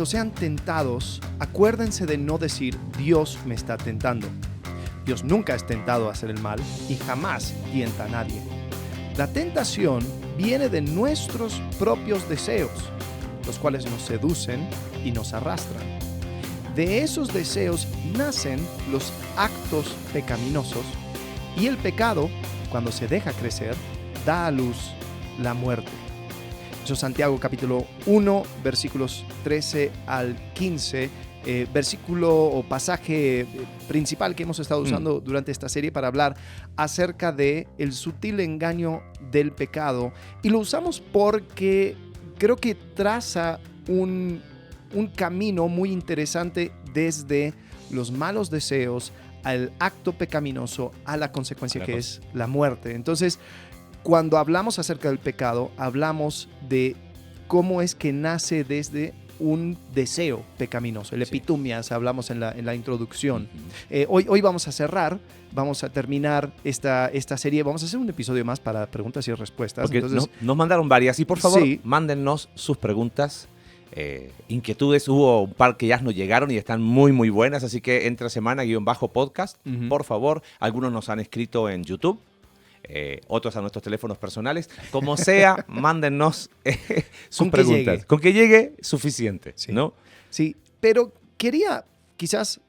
cuando sean tentados, acuérdense de no decir Dios me está tentando. Dios nunca es tentado a hacer el mal y jamás tienta a nadie. La tentación viene de nuestros propios deseos, los cuales nos seducen y nos arrastran. De esos deseos nacen los actos pecaminosos y el pecado, cuando se deja crecer, da a luz la muerte. Eso es Santiago capítulo 1, versículos 13 al 15, versículo o pasaje principal que hemos estado usando durante esta serie para hablar acerca de el sutil engaño del pecado. Y lo usamos porque creo que traza un camino muy interesante desde los malos deseos al acto pecaminoso, a la consecuencia que es la muerte. Entonces, cuando hablamos acerca del pecado, hablamos de cómo es que nace desde un deseo pecaminoso. El epitumias, hablamos en la introducción. Hoy vamos a cerrar, vamos a terminar esta serie. Vamos a hacer un episodio más para preguntas y respuestas. Porque entonces, nos mandaron varias y por favor, sí, mándennos sus preguntas, inquietudes. Hubo un par que ya nos llegaron y están muy, muy buenas. Así que entre semana-podcast, por favor. Algunos nos han escrito en YouTube. Otros a nuestros teléfonos personales. Como sea, mándennos sus preguntas. Con que llegue, suficiente, sí, ¿no? Sí, pero quería quizás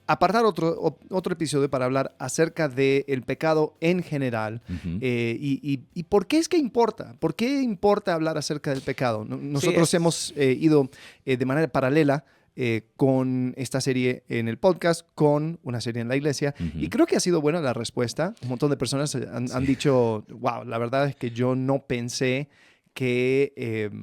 apartar otro episodio para hablar acerca del pecado en general. Y por qué es que importa. ¿Por qué importa hablar acerca del pecado? Nosotros hemos ido de manera paralela con esta serie en el podcast, con una serie en la iglesia, y creo que ha sido buena la respuesta. Un montón de personas han dicho, wow, la verdad es que yo no pensé que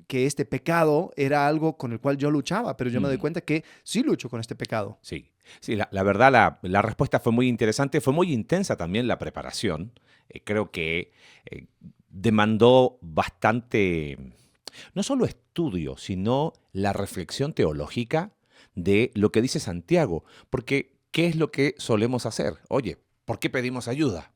este pecado era algo con el cual yo luchaba, pero yo me doy cuenta que sí lucho con este pecado. Sí, la verdad la respuesta fue muy interesante, fue muy intensa también la preparación. Creo que demandó bastante, no solo estudio, sino la reflexión teológica de lo que dice Santiago. Porque, ¿qué es lo que solemos hacer? Oye, ¿por qué pedimos ayuda?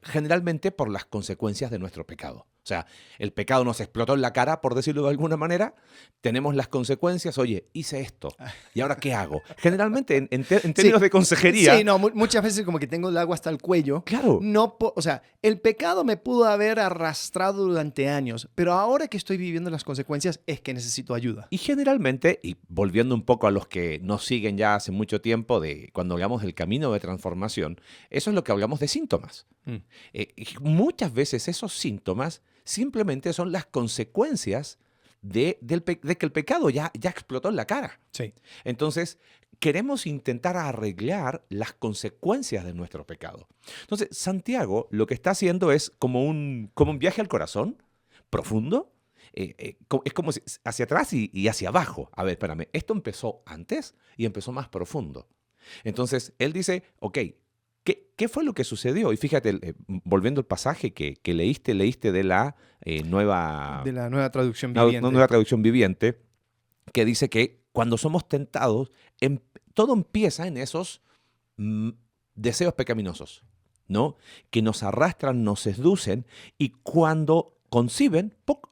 Generalmente por las consecuencias de nuestro pecado. O sea, el pecado nos explotó en la cara, por decirlo de alguna manera. Tenemos las consecuencias. Oye, hice esto. ¿Y ahora qué hago? Generalmente, en términos de consejería... Sí, no, muchas veces como que tengo el agua hasta el cuello. Claro. O sea, el pecado me pudo haber arrastrado durante años, pero ahora que estoy viviendo las consecuencias es que necesito ayuda. Y generalmente, y volviendo un poco a los que nos siguen ya hace mucho tiempo, cuando hablamos del camino de transformación, eso es lo que hablamos de síntomas. Y muchas veces esos síntomas simplemente son las consecuencias de que el pecado ya explotó en la cara. Sí. Entonces, queremos intentar arreglar las consecuencias de nuestro pecado. Entonces, Santiago lo que está haciendo es como un viaje al corazón profundo. Es como hacia atrás y hacia abajo. A ver, espérame, esto empezó antes y empezó más profundo. Entonces, él dice, ok, ¿qué fue lo que sucedió? Y fíjate, volviendo al pasaje que leíste de la nueva... De la nueva traducción viviente. Nueva traducción viviente, que dice que cuando somos tentados, todo empieza en esos deseos pecaminosos, ¿no? Que nos arrastran, nos seducen, y cuando conciben, ¡puc!,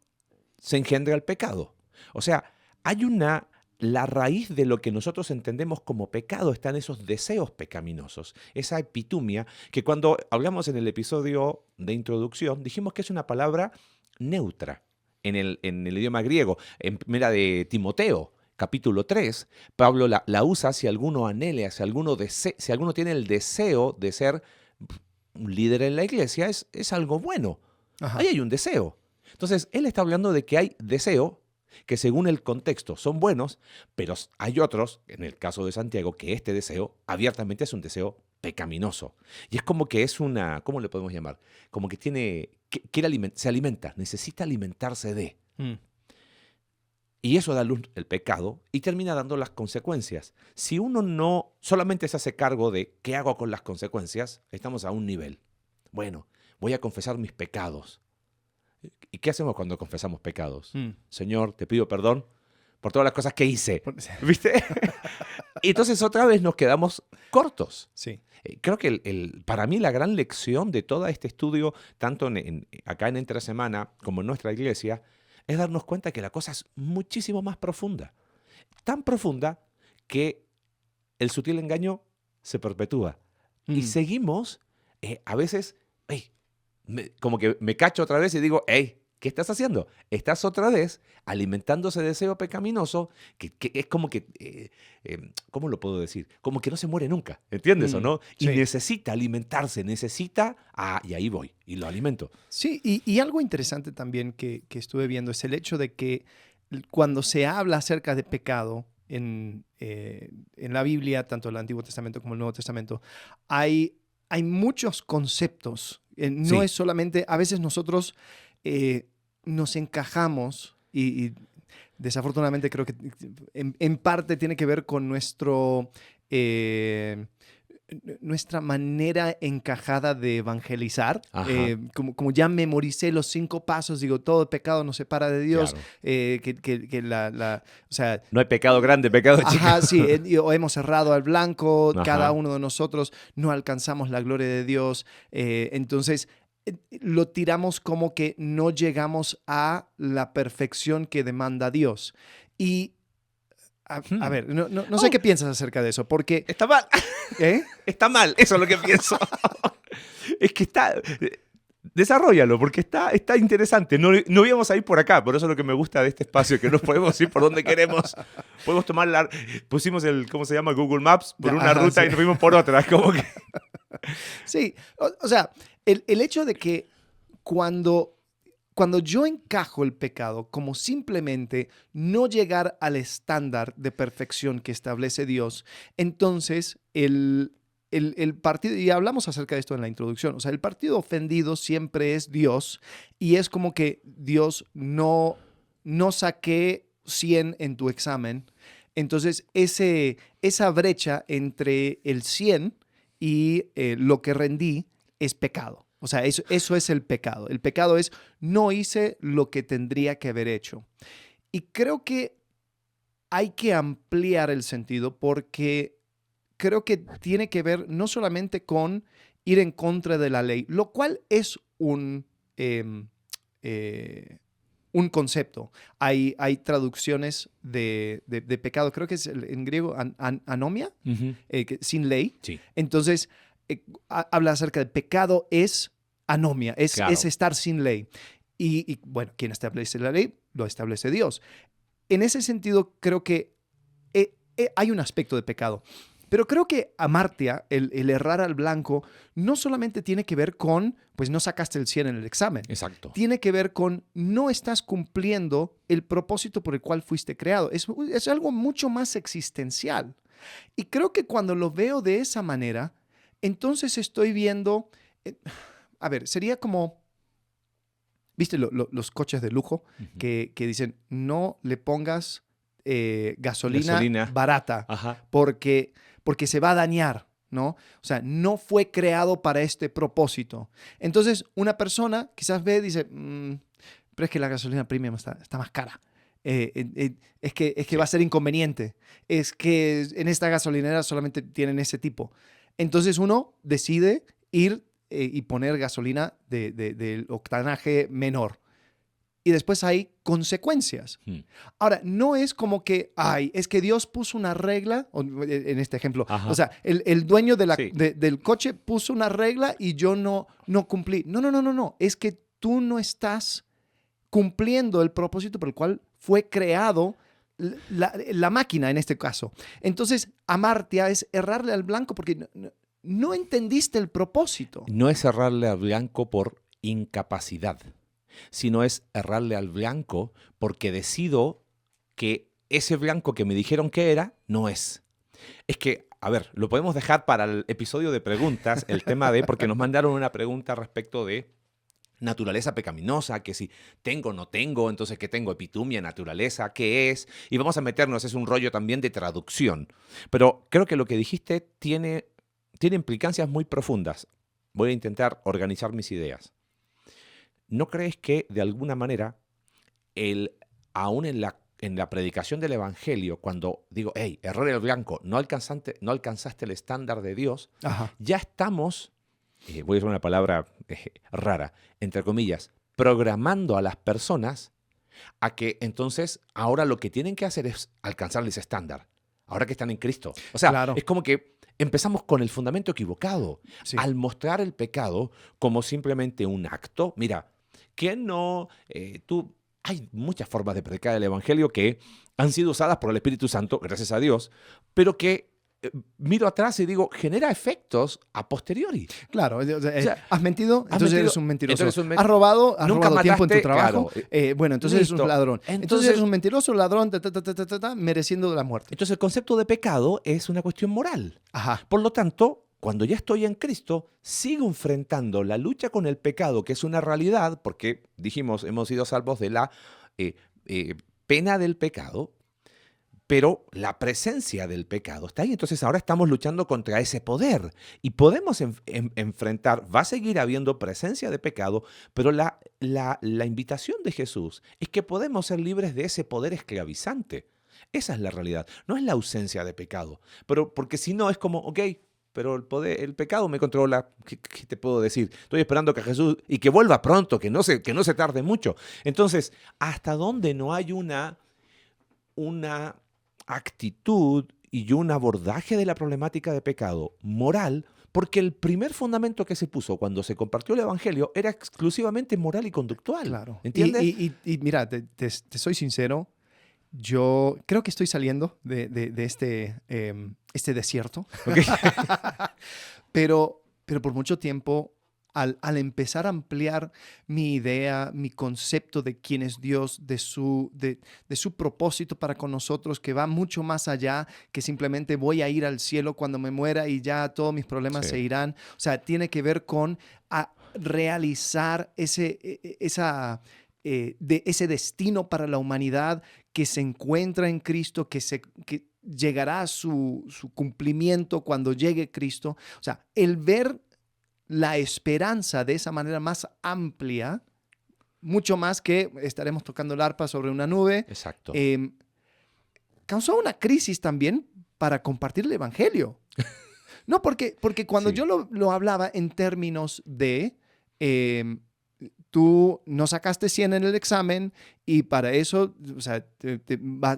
se engendra el pecado. O sea, la raíz de lo que nosotros entendemos como pecado está en esos deseos pecaminosos, esa epitumia, que cuando hablamos en el episodio de introducción, dijimos que es una palabra neutra en el idioma griego. En primera de Timoteo, capítulo 3, Pablo la usa si alguno anhela, si alguno tiene el deseo de ser un líder en la iglesia, es algo bueno. Ajá. Ahí hay un deseo. Entonces, él está hablando de que hay deseo que según el contexto son buenos, pero hay otros, en el caso de Santiago, que este deseo abiertamente es un deseo pecaminoso. Y es como que es ¿cómo le podemos llamar? Como que se alimenta, necesita alimentarse de. Y eso da luz el pecado y termina dando las consecuencias. Si uno no solamente se hace cargo de qué hago con las consecuencias, estamos a un nivel. Bueno, voy a confesar mis pecados. ¿Y qué hacemos cuando confesamos pecados? Señor, te pido perdón por todas las cosas que hice. ¿Viste? Y entonces otra vez nos quedamos cortos. Sí. Creo que para mí la gran lección de todo este estudio, tanto acá en Entre Semana como en nuestra iglesia, es darnos cuenta que la cosa es muchísimo más profunda. Tan profunda que el sutil engaño se perpetúa. Y seguimos, a veces, como que me cacho otra vez y digo, ¿qué estás haciendo? Estás otra vez alimentando ese deseo pecaminoso que es como que, ¿cómo lo puedo decir? Como que no se muere nunca, ¿entiendes o no? Y Sí. necesita alimentarse, y ahí voy, y lo alimento. Sí, y algo interesante también que estuve viendo es el hecho de que cuando se habla acerca de pecado en la Biblia, tanto el Antiguo Testamento como el Nuevo Testamento, hay muchos conceptos. No Sí. es solamente, a veces nosotros nos encajamos y desafortunadamente creo que en parte tiene que ver con nuestra manera encajada de evangelizar. Ajá. Como ya memoricé los 5 pasos, digo, todo pecado nos separa de Dios. Claro. O sea, No hay pecado grande, pecado chico. ajá, sí, o hemos cerrado al blanco, Ajá. cada uno de nosotros no alcanzamos la gloria de Dios. Entonces, lo tiramos como que no llegamos a la perfección que demanda Dios. Y, a ver, no sé qué piensas acerca de eso, porque... Está mal. ¿eh? Está mal, eso es lo que pienso. Es que desarróllalo, porque está interesante. No íbamos a ir por acá, por eso es lo que me gusta de este espacio, que no podemos ir por donde queremos. Podemos pusimos ¿cómo se llama? Google Maps por una ruta sí. y nos fuimos por otra. Como que... Sí, o sea, el hecho de que cuando yo encajo el pecado como simplemente no llegar al estándar de perfección que establece Dios, entonces el partido, y hablamos acerca de esto en la introducción, o sea, el partido ofendido siempre es Dios y es como que Dios no saqué 100 en tu examen. Entonces, esa brecha entre el 100 y lo que rendí es pecado. O sea, eso es el pecado. El pecado es no hice lo que tendría que haber hecho. Y creo que hay que ampliar el sentido porque creo que tiene que ver no solamente con ir en contra de la ley, lo cual es un concepto. Hay traducciones de pecado, creo que es en griego anomia, sin ley. Sí. Entonces, habla acerca de pecado es anomia, Claro. es estar sin ley. Y bueno, ¿quién establece la ley? Lo establece Dios. En ese sentido, creo que hay un aspecto de pecado. Pero creo que amartia, el errar al blanco, no solamente tiene que ver con, pues no sacaste el 100 en el examen. Exacto. Tiene que ver con no estás cumpliendo el propósito por el cual fuiste creado. Es algo mucho más existencial. Y creo que cuando lo veo de esa manera, entonces estoy viendo, a ver, sería como, ¿viste los coches de lujo que dicen no le pongas gasolina barata? Ajá. porque se va a dañar, ¿no? O sea, no fue creado para este propósito. Entonces, una persona quizás ve y dice, pero es que la gasolina premium está más cara. Es que va a ser inconveniente. Es que en esta gasolinera solamente tienen ese tipo. Entonces, uno decide ir y poner gasolina del octanaje menor. Y después hay consecuencias. Ahora, no es como que, es que Dios puso una regla, en este ejemplo. Ajá. O sea, el dueño Sí. del coche puso una regla y yo no cumplí. No. Es que tú no estás cumpliendo el propósito por el cual fue creado la máquina en este caso. Entonces, amartia es errarle al blanco porque no entendiste el propósito. No es errarle al blanco por incapacidad, sino es errarle al blanco porque decido que ese blanco que me dijeron que era, no es. Es que, a ver, lo podemos dejar para el episodio de preguntas, el tema porque nos mandaron una pregunta respecto de naturaleza pecaminosa, que si tengo o no tengo, entonces ¿qué tengo? Epitumia, naturaleza, ¿qué es? Y vamos a meternos, es un rollo también de traducción. Pero creo que lo que dijiste tiene implicancias muy profundas. Voy a intentar organizar mis ideas. ¿No crees que, de alguna manera, aún en la predicación del Evangelio, cuando digo, error el blanco, no alcanzaste el estándar de Dios, Ajá. ya estamos, voy a usar una palabra rara, entre comillas, programando a las personas a que entonces ahora lo que tienen que hacer es alcanzar ese estándar, ahora que están en Cristo. O sea, Claro. es como que empezamos con el fundamento equivocado, Sí. al mostrar el pecado como simplemente un acto. Mira, ¿quién no? Hay muchas formas de predicar el Evangelio que han sido usadas por el Espíritu Santo, gracias a Dios, pero que miro atrás y digo, genera efectos a posteriori. Claro, o sea, O sea, has mentido, entonces mentido, eres un mentiroso. entonces eres un Has robado Nunca tiempo en tu mataste, trabajo. claro. Bueno, entonces eres Listo. un ladrón. Entonces Entonces- eres un mentiroso, ladrón, mereciendo la muerte. Entonces el concepto de pecado es una cuestión moral. Ajá. Por lo tanto, cuando ya estoy en Cristo, sigo enfrentando la lucha con el pecado, que es una realidad, porque dijimos, hemos sido salvos de la pena del pecado, pero la presencia del pecado está ahí. Entonces ahora estamos luchando contra ese poder y podemos enfrentar, va a seguir habiendo presencia de pecado, pero la invitación de Jesús es que podemos ser libres de ese poder esclavizante. Esa es la realidad, no es la ausencia de pecado, pero porque si no es como, ok, pero el pecado me controla. ¿Qué te puedo decir? Estoy esperando que Jesús, y que vuelva pronto, que no se tarde mucho. Entonces, ¿hasta dónde no hay una actitud y un abordaje de la problemática de pecado moral? Porque el primer fundamento que se puso cuando se compartió el Evangelio era exclusivamente moral y conductual. Claro. ¿Entiendes? Y mira, te soy sincero, yo creo que estoy saliendo de este desierto. Ok. pero por mucho tiempo, al empezar a ampliar mi idea, mi concepto de quién es Dios, de su propósito para con nosotros, que va mucho más allá que simplemente voy a ir al cielo cuando me muera y ya todos mis problemas Sí. se irán. O sea, tiene que ver con realizar ese destino para la humanidad que se encuentra en Cristo, que llegará a su cumplimiento cuando llegue Cristo. O sea, el ver la esperanza de esa manera más amplia, mucho más que estaremos tocando el arpa sobre una nube, Exacto. causó una crisis también para compartir el Evangelio. No, porque cuando Sí. yo lo hablaba en términos de tú no sacaste 100 en el examen y para eso, o sea,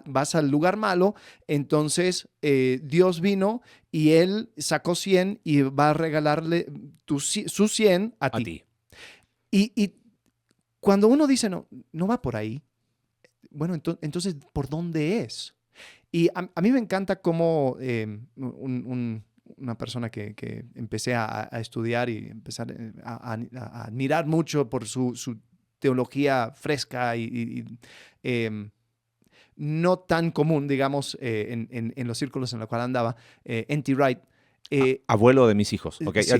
vas al lugar malo, entonces Dios vino y Él sacó 100 y va a regalarle su 100 a ti. Y cuando uno dice, no va por ahí, bueno, entonces, ¿por dónde es? Y a mí me encanta cómo una persona que empecé a estudiar y empezar a admirar mucho por su teología fresca y no tan común, digamos, en los círculos en los cuales andaba, N.T. Wright. Abuelo de mis hijos. Okay. Sí.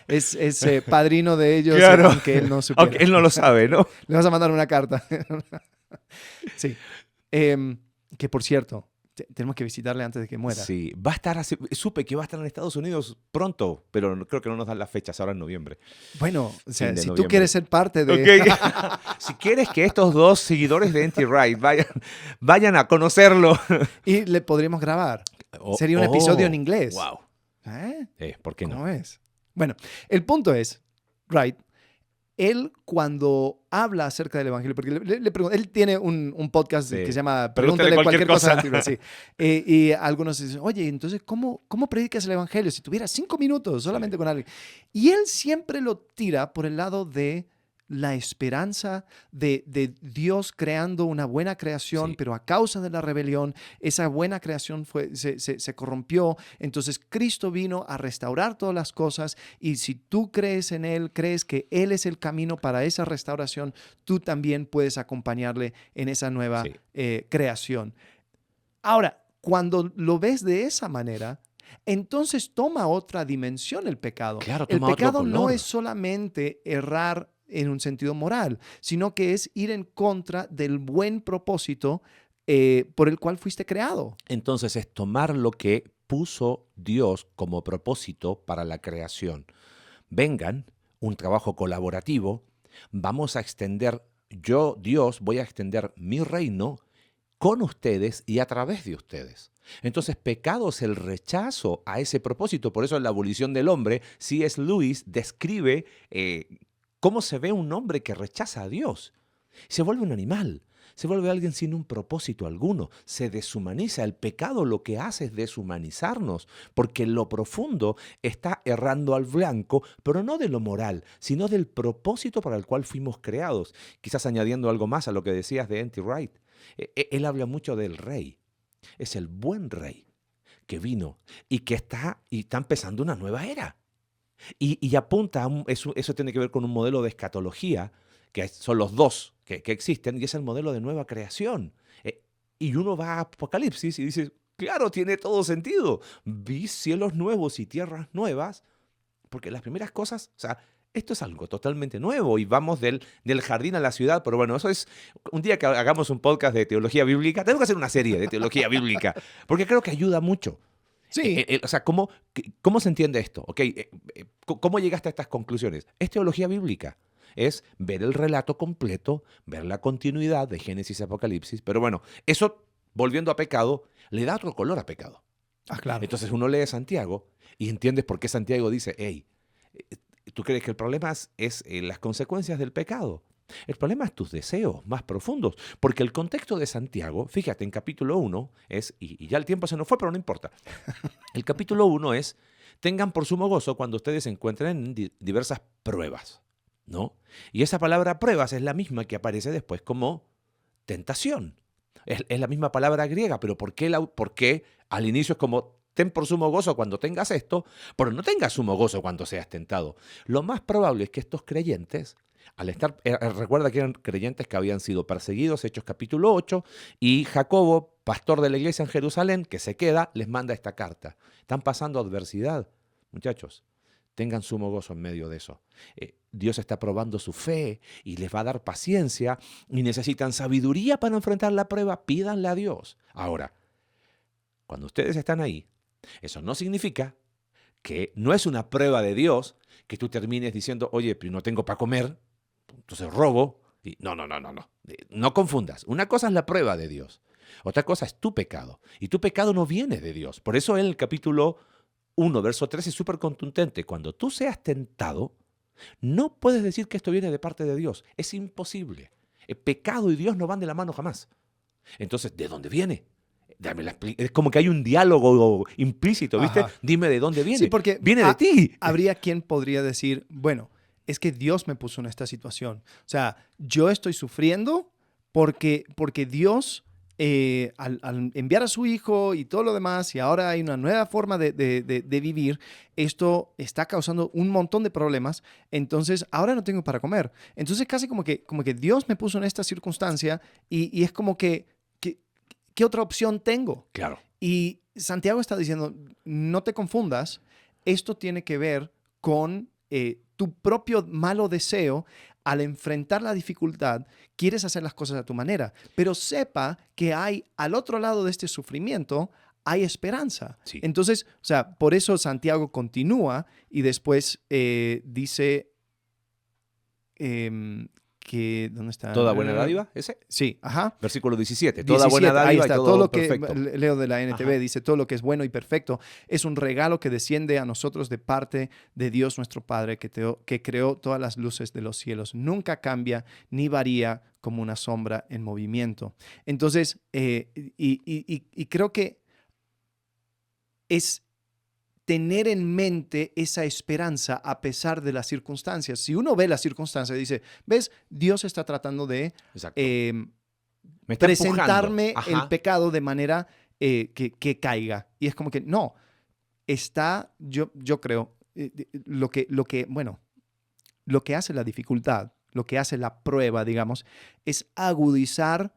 es padrino de ellos, Claro. aunque él no supiera. Aunque él no lo sabe, ¿no? Le vas a mandar una carta. Sí. Que por cierto, tenemos que visitarle antes de que muera. Sí, va a estar, supe que va a estar en Estados Unidos pronto, pero creo que no nos dan las fechas, ahora en noviembre. Bueno, o sea, Fin de si tú noviembre. quieres ser parte de... Ok. Si quieres que estos dos seguidores de N.T. Wright vayan a conocerlo. Y le podríamos grabar. Sería un episodio en inglés. Wow. ¿Por qué no? ¿Cómo es? Bueno, el punto es, Wright, él cuando habla acerca del Evangelio, porque le pregunto, él tiene un podcast Sí. que se llama Pregúntale Pregúntale cualquier cosa. cosa. al Tibio, sí. Y algunos dicen, oye, entonces, ¿cómo predicas el Evangelio si tuvieras 5 minutos solamente con alguien? Y él siempre lo tira por el lado de la esperanza de Dios creando una buena creación, Sí. pero a causa de la rebelión, esa buena creación se corrompió. Entonces Cristo vino a restaurar todas las cosas y si tú crees en Él, crees que Él es el camino para esa restauración, tú también puedes acompañarle en esa nueva creación. Ahora, cuando lo ves de esa manera, entonces toma otra dimensión el pecado. Claro, El toma otro pecado no color. es solamente errar en un sentido moral, sino que es ir en contra del buen propósito por el cual fuiste creado. Entonces es tomar lo que puso Dios como propósito para la creación. Vengan, un trabajo colaborativo, vamos a extender, Dios, voy a extender mi reino con ustedes y a través de ustedes. Entonces, pecado es el rechazo a ese propósito. Por eso en la abolición del hombre, C.S. Lewis describe cómo se ve un hombre que rechaza a Dios. Se vuelve un animal, se vuelve alguien sin un propósito alguno, se deshumaniza. El pecado lo que hace es deshumanizarnos, porque en lo profundo está errando al blanco, pero no de lo moral, sino del propósito para el cual fuimos creados. Quizás añadiendo algo más a lo que decías de N.T. Wright, él habla mucho del rey, es el buen rey que vino y que está empezando una nueva era. Y apunta, eso tiene que ver con un modelo de escatología, que son los dos que existen, y es el modelo de nueva creación. Y uno va a Apocalipsis y dice, claro, tiene todo sentido. Vi cielos nuevos y tierras nuevas, porque las primeras cosas, o sea, esto es algo totalmente nuevo y vamos del jardín a la ciudad, pero bueno, eso es, un día que hagamos un podcast de teología bíblica, tenemos que hacer una serie de teología bíblica, porque creo que ayuda mucho. Sí. O sea, ¿cómo se entiende esto? Okay, ¿cómo llegaste a estas conclusiones? Es teología bíblica. Es ver el relato completo, ver la continuidad de Génesis y Apocalipsis. Pero bueno, eso, volviendo a pecado, le da otro color a pecado. Claro. Entonces uno lee Santiago y entiendes por qué Santiago dice, hey, ¿tú crees que el problema es las consecuencias del pecado? El problema es tus deseos más profundos, porque el contexto de Santiago, fíjate, en capítulo 1 es, y ya el tiempo se nos fue, pero no importa, el capítulo 1 es, tengan por sumo gozo cuando ustedes se encuentren en diversas pruebas, ¿no? Y esa palabra pruebas es la misma que aparece después como tentación. Es la misma palabra griega, pero ¿por qué al inicio es como ten por sumo gozo cuando tengas esto, pero no tengas sumo gozo cuando seas tentado? Lo más probable es que estos creyentes, al estar, recuerda que eran creyentes que habían sido perseguidos, Hechos capítulo 8, y Jacobo, pastor de la iglesia en Jerusalén, que se queda, les manda esta carta. Están pasando adversidad, muchachos. Tengan sumo gozo en medio de eso. Dios está probando su fe y les va a dar paciencia y necesitan sabiduría para enfrentar la prueba. Pídanle a Dios. Ahora, cuando ustedes están ahí, eso no significa que no es una prueba de Dios que tú termines diciendo, oye, pero no tengo para comer, entonces robo. No. No confundas. Una cosa es la prueba de Dios. Otra cosa es tu pecado. Y tu pecado no viene de Dios. Por eso en el capítulo 1, verso 3 es súper contundente. Cuando tú seas tentado, no puedes decir que esto viene de parte de Dios. Es imposible. El pecado y Dios no van de la mano jamás. Entonces, ¿de dónde viene? Es como que hay un diálogo implícito, ¿viste? Ajá. Dime de dónde viene. Sí, porque viene de ti. Habría quien podría decir, bueno, es que Dios me puso en esta situación. O sea, yo estoy sufriendo porque Dios, al enviar a su hijo y todo lo demás, y ahora hay una nueva forma de vivir, esto está causando un montón de problemas, entonces ahora no tengo para comer. Entonces casi como que Dios me puso en esta circunstancia y es como que ¿qué otra opción tengo? Claro. Y Santiago está diciendo, no te confundas, esto tiene que ver con tu propio malo deseo. Al enfrentar la dificultad, quieres hacer las cosas a tu manera, pero sepa que hay al otro lado de este sufrimiento, hay esperanza. Sí. Entonces, o sea, por eso Santiago continúa y después dice que, ¿dónde está? ¿Toda buena dádiva? ¿Ese? Sí, ajá. Versículo 17. Toda 17, buena dádiva ahí está, y todo, todo lo que perfecto. leo de la NTV, Ajá. dice todo lo que es bueno y perfecto es un regalo que desciende a nosotros de parte de Dios nuestro Padre que creó todas las luces de los cielos. Nunca cambia ni varía como una sombra en movimiento. Entonces, y creo que es tener en mente esa esperanza a pesar de las circunstancias. Si uno ve las circunstancias y dice, ¿ves? Dios está tratando de Exacto. me está presentarme empujando. el pecado de manera que caiga. Y es como que no, está, yo creo, lo que hace la dificultad, lo que hace la prueba, digamos, es agudizar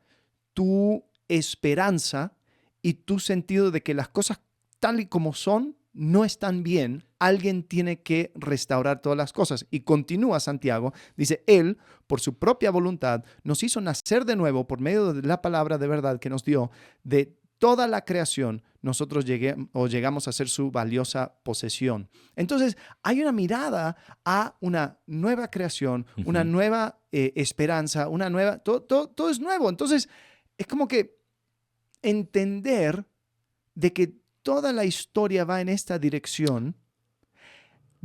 tu esperanza y tu sentido de que las cosas tal y como son no están bien. Alguien tiene que restaurar todas las cosas. Y continúa Santiago, dice, Él, por su propia voluntad, nos hizo nacer de nuevo por medio de la palabra de verdad que nos dio. De toda la creación, nosotros llegamos a ser su valiosa posesión. Entonces, hay una mirada a una nueva creación, una nueva esperanza, una nueva... Todo es nuevo. Entonces, es como que entender de que toda la historia va en esta dirección,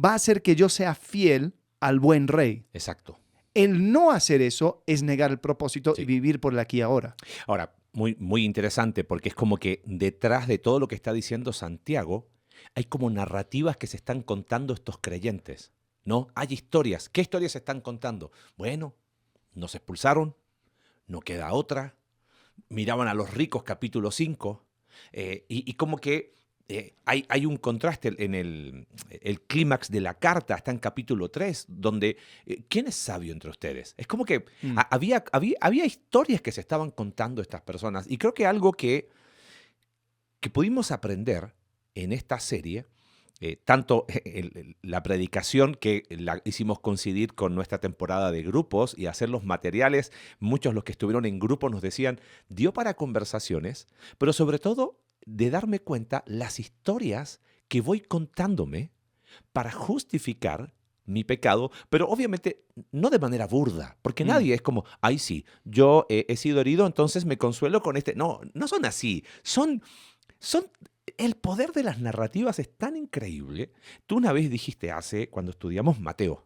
va a hacer que yo sea fiel al buen rey. Exacto. El no hacer eso es negar el propósito Sí. y vivir por el aquí y ahora. Ahora, muy, muy interesante porque es como que detrás de todo lo que está diciendo Santiago hay como narrativas que se están contando estos creyentes, ¿no? Hay historias. ¿Qué historias se están contando? Bueno, nos expulsaron, no queda otra. Miraban a los ricos, capítulo 5, y como que hay un contraste en el clímax de la carta, está en capítulo 3, donde ¿quién es sabio entre ustedes? Es como que había historias que se estaban contando estas personas, y creo que algo que pudimos aprender en esta serie, tanto la predicación que la hicimos coincidir con nuestra temporada de grupos y hacer los materiales, muchos los que estuvieron en grupo nos decían, dio para conversaciones, pero sobre todo de darme cuenta las historias que voy contándome para justificar mi pecado, pero obviamente no de manera burda, porque nadie es como, ay sí, yo he sido herido, entonces me consuelo con este. No, no son así, son el poder de las narrativas es tan increíble. Tú una vez dijiste cuando estudiamos Mateo,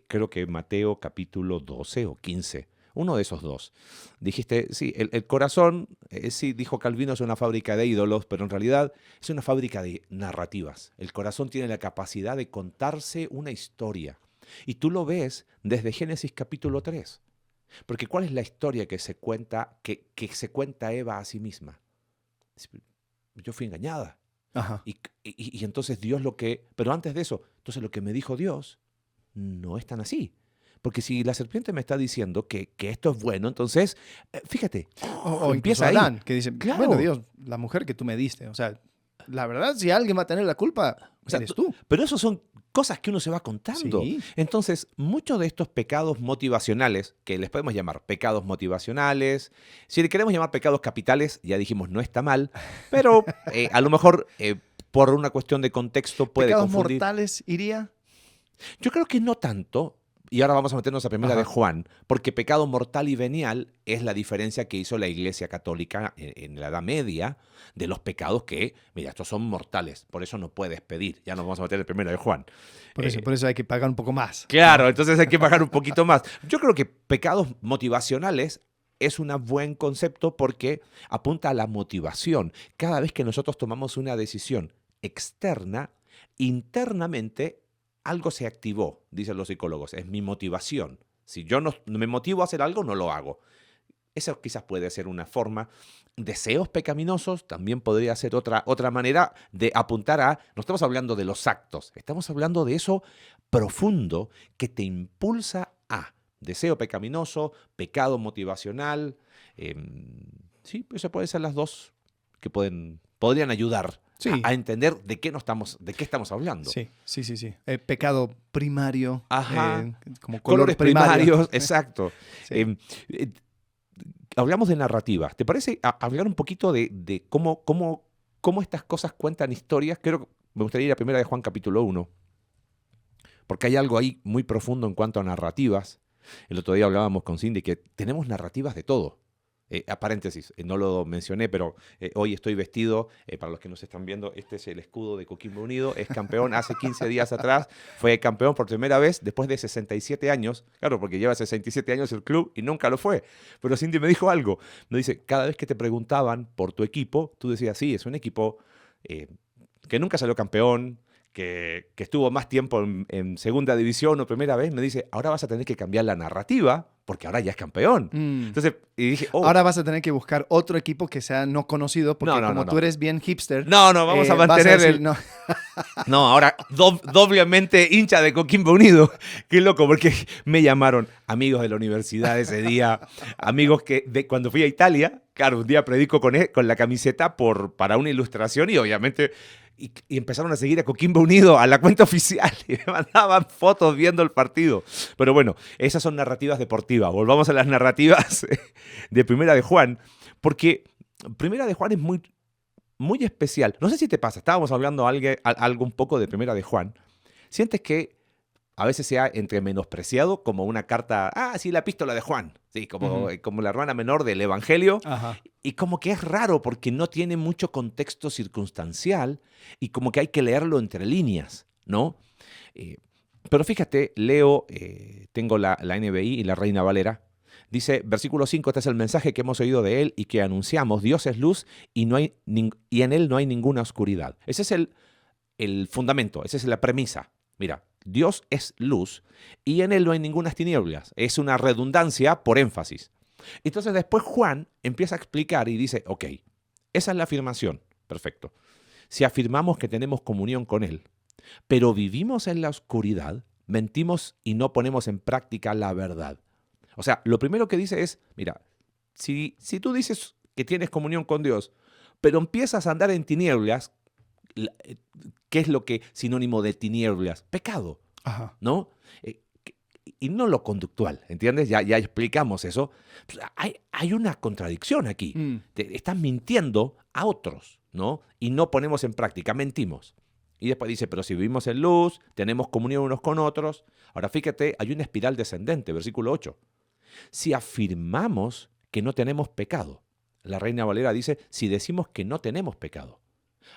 creo que Mateo capítulo 12 o 15, uno de esos dos, dijiste, sí, el corazón, sí, dijo Calvino, es una fábrica de ídolos, pero en realidad es una fábrica de narrativas. El corazón tiene la capacidad de contarse una historia. Y tú lo ves desde Génesis capítulo 3. Porque ¿cuál es la historia que se cuenta, que se cuenta Eva a sí misma? Yo fui engañada. Ajá. Y entonces Dios pero antes de eso, entonces lo que me dijo Dios no es tan así. Porque si la serpiente me está diciendo que esto es bueno, entonces, fíjate, O incluso empieza ahí. Adán, que dice, Claro. bueno, Dios, la mujer que tú me diste. O sea, la verdad, si alguien va a tener la culpa, O sea, eres tú. Pero eso son cosas que uno se va contando. Sí. Entonces, muchos de estos pecados motivacionales, que les podemos llamar pecados motivacionales, si le queremos llamar pecados capitales, ya dijimos, no está mal, pero a lo mejor por una cuestión de contexto puede ¿Pecados confundir. mortales iría? Yo creo que no tanto. Y ahora vamos a meternos a primera Ajá. de Juan, porque pecado mortal y venial es la diferencia que hizo la Iglesia Católica en la Edad Media de los pecados que, mira, estos son mortales, por eso no puedes pedir. Ya nos vamos a meter en primera de Juan. Por eso hay que pagar un poco más. Claro, entonces hay que pagar un poquito más. Yo creo que pecados motivacionales es un buen concepto porque apunta a la motivación. Cada vez que nosotros tomamos una decisión externa, internamente algo se activó, dicen los psicólogos, es mi motivación. Si yo no me motivo a hacer algo, no lo hago. Eso quizás puede ser una forma. Deseos pecaminosos también podría ser otra manera de apuntar a, no estamos hablando de los actos, estamos hablando de eso profundo que te impulsa a deseo pecaminoso, pecado motivacional. Sí, eso pueden ser las dos que podrían ayudar. Sí. A entender de qué estamos hablando. Sí. Pecado primario. Ajá. Como Colores primario. primarios, exacto. Sí. Hablamos de narrativa. ¿Te parece hablar un poquito de cómo estas cosas cuentan historias? Creo que me gustaría ir a primera de Juan capítulo 1, porque hay algo ahí muy profundo en cuanto a narrativas. El otro día hablábamos con Cindy que tenemos narrativas de todo. A paréntesis, no lo mencioné, pero hoy estoy vestido, para los que nos están viendo, este es el escudo de Coquimbo Unido, es campeón hace 15 días atrás, fue campeón por primera vez después de 67 años, claro, porque lleva 67 años el club y nunca lo fue, pero Cindy me dijo algo, me dice, cada vez que te preguntaban por tu equipo, tú decías, sí, es un equipo que nunca salió campeón, que estuvo más tiempo en segunda división o primera vez, me dice, ahora vas a tener que cambiar la narrativa, porque ahora ya es campeón. Entonces, y dije, ahora vas a tener que buscar otro equipo que sea no conocido, porque tú eres bien hipster. No, vamos a mantener No, ahora doblemente hincha de Coquimbo Unido. Qué loco, porque me llamaron amigos de la universidad ese día, amigos que cuando fui a Italia, claro, un día predico con la camiseta para una ilustración y obviamente... Y empezaron a seguir a Coquimbo Unido, a la cuenta oficial, y me mandaban fotos viendo el partido. Pero bueno, esas son narrativas deportivas. Volvamos a las narrativas de Primera de Juan, porque Primera de Juan es muy, muy especial. No sé si te pasa, estábamos hablando algo un poco de Primera de Juan. ¿Sientes que a veces se ha entre menospreciado como una carta, sí, la epístola de Juan, sí, como la hermana menor del Evangelio? Ajá. Y como que es raro porque no tiene mucho contexto circunstancial y como que hay que leerlo entre líneas, ¿no? Pero fíjate, leo, tengo la NBI y la Reina Valera. Dice, versículo 5, este es el mensaje que hemos oído de Él y que anunciamos. Dios es luz y y en Él no hay ninguna oscuridad. Ese es el fundamento, esa es la premisa. Mira, Dios es luz y en Él no hay ninguna tinieblas. Es una redundancia por énfasis. Entonces después Juan empieza a explicar y dice, ok, esa es la afirmación. Perfecto. Si afirmamos que tenemos comunión con Él, pero vivimos en la oscuridad, mentimos y no ponemos en práctica la verdad. O sea, lo primero que dice es, mira, si tú dices que tienes comunión con Dios, pero empiezas a andar en tinieblas, ¿qué es lo que sinónimo de tinieblas? Pecado, Ajá. ¿no? Y no lo conductual, ¿entiendes? Ya explicamos eso. Pues hay una contradicción aquí. Estás mintiendo a otros, ¿no? Y no ponemos en práctica, mentimos. Y después dice, pero si vivimos en luz, tenemos comunión unos con otros. Ahora fíjate, hay una espiral descendente, versículo 8. Si afirmamos que no tenemos pecado, la Reina Valera dice, si decimos que no tenemos pecado.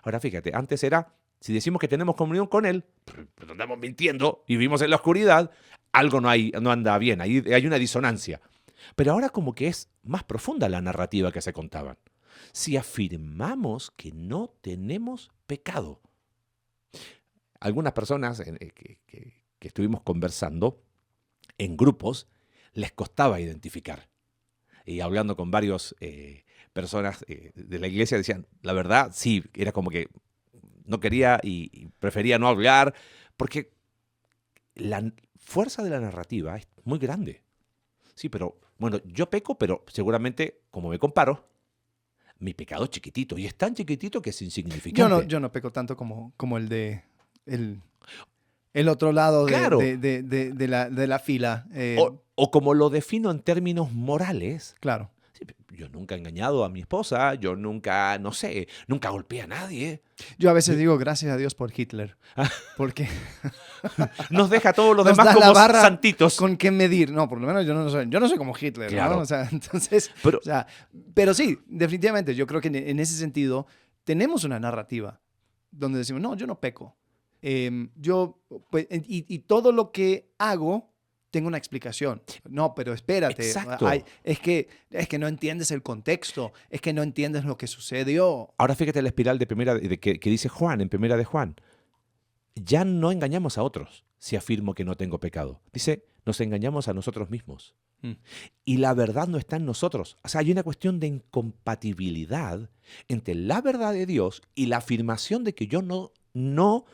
Ahora fíjate, antes era, si decimos que tenemos comunión con Él, pero andamos mintiendo y vivimos en la oscuridad, algo no anda bien, hay una disonancia. Pero ahora como que es más profunda la narrativa que se contaban. Si afirmamos que no tenemos pecado. Algunas personas que estuvimos conversando en grupos, les costaba identificar. Y hablando con varias personas de la iglesia decían, la verdad, sí, era como que no quería y prefería no hablar, porque la fuerza de la narrativa es muy grande. Sí, pero bueno, yo peco, pero seguramente, como me comparo, mi pecado es chiquitito, y es tan chiquitito que es insignificante. Yo no peco tanto como el otro lado Claro. de la fila. O como lo defino en términos morales. Claro. Sí, yo nunca he engañado a mi esposa, yo nunca, no sé, nunca golpeé a nadie. Yo a veces digo gracias a Dios por Hitler, porque Nos deja a todos los nos demás da la como barra santitos. con qué medir. No, por lo menos yo no soy como Hitler, Claro. ¿no? O sea, entonces, pero sí, definitivamente, yo creo que en ese sentido tenemos una narrativa donde decimos, no, yo no peco. Pues, y todo lo que hago tengo una explicación. No, pero espérate. Exacto. Es que no entiendes el contexto. Es que no entiendes lo que sucedió. Ahora fíjate la espiral que dice Juan, en primera de Juan. Ya no engañamos a otros si afirmo que no tengo pecado. Dice, nos engañamos a nosotros mismos. Y la verdad no está en nosotros. O sea, hay una cuestión de incompatibilidad entre la verdad de Dios y la afirmación de que yo no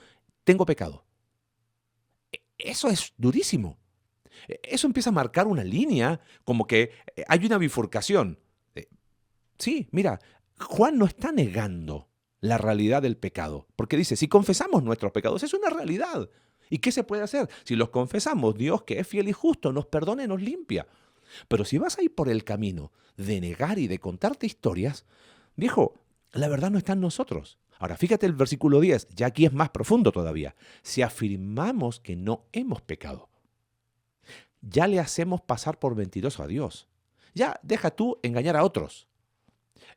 tengo pecado. Eso es durísimo. Eso empieza a marcar una línea, como que hay una bifurcación. Sí, mira, Juan no está negando la realidad del pecado, porque dice, si confesamos nuestros pecados, es una realidad. ¿Y qué se puede hacer? Si los confesamos, Dios, que es fiel y justo, nos perdona y nos limpia. Pero si vas a ir por el camino de negar y de contarte historias, viejo, la verdad no está en nosotros. Ahora, fíjate el versículo 10, ya aquí es más profundo todavía. Si afirmamos que no hemos pecado, ya le hacemos pasar por mentiroso a Dios. Ya deja tú engañar a otros,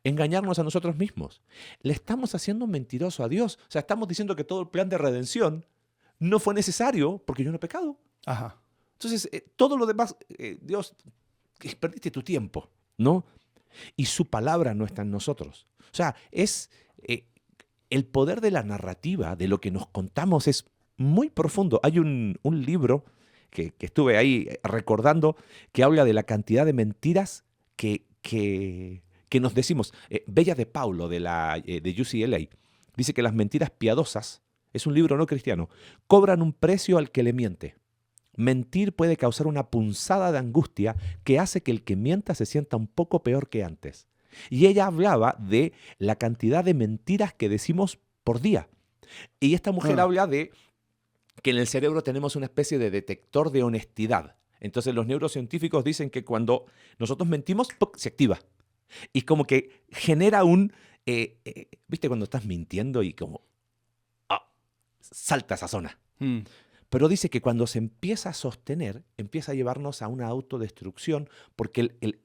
engañarnos a nosotros mismos. Le estamos haciendo mentiroso a Dios. O sea, estamos diciendo que todo el plan de redención no fue necesario porque yo no he pecado. Ajá. Entonces, todo lo demás, Dios, perdiste tu tiempo, ¿no? Y su palabra no está en nosotros. O sea, es el poder de la narrativa, de lo que nos contamos, es muy profundo. Hay un libro que estuve ahí recordando que habla de la cantidad de mentiras que nos decimos. Bella de Paulo, de UCLA, dice que las mentiras piadosas, es un libro no cristiano, cobran un precio al que le miente. Mentir puede causar una punzada de angustia que hace que el que mienta se sienta un poco peor que antes. Y ella hablaba de la cantidad de mentiras que decimos por día. Y esta mujer habla de que en el cerebro tenemos una especie de detector de honestidad. Entonces los neurocientíficos dicen que cuando nosotros mentimos, ¡puc!, se activa. Y como que genera ¿viste cuando estás mintiendo y como salta esa zona? Pero dice que cuando se empieza a sostener, empieza a llevarnos a una autodestrucción, porque el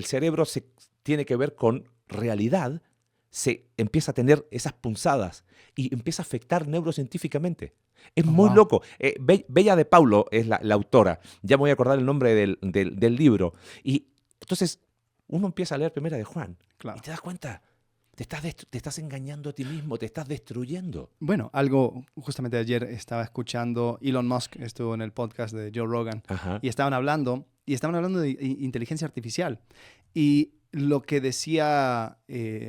cerebro se tiene que ver con realidad, se empieza a tener esas punzadas y empieza a afectar neurocientíficamente. Es Oh, muy wow. loco. Bella de Paulo es la autora. Ya me voy a acordar el nombre del libro. Y entonces uno empieza a leer Primera de Juan y Claro. te das cuenta, te estás engañando a ti mismo, te estás destruyendo. Bueno, algo, justamente ayer estaba escuchando, Elon Musk estuvo en el podcast de Joe Rogan Ajá. y estaban hablando de inteligencia artificial. Y lo que decía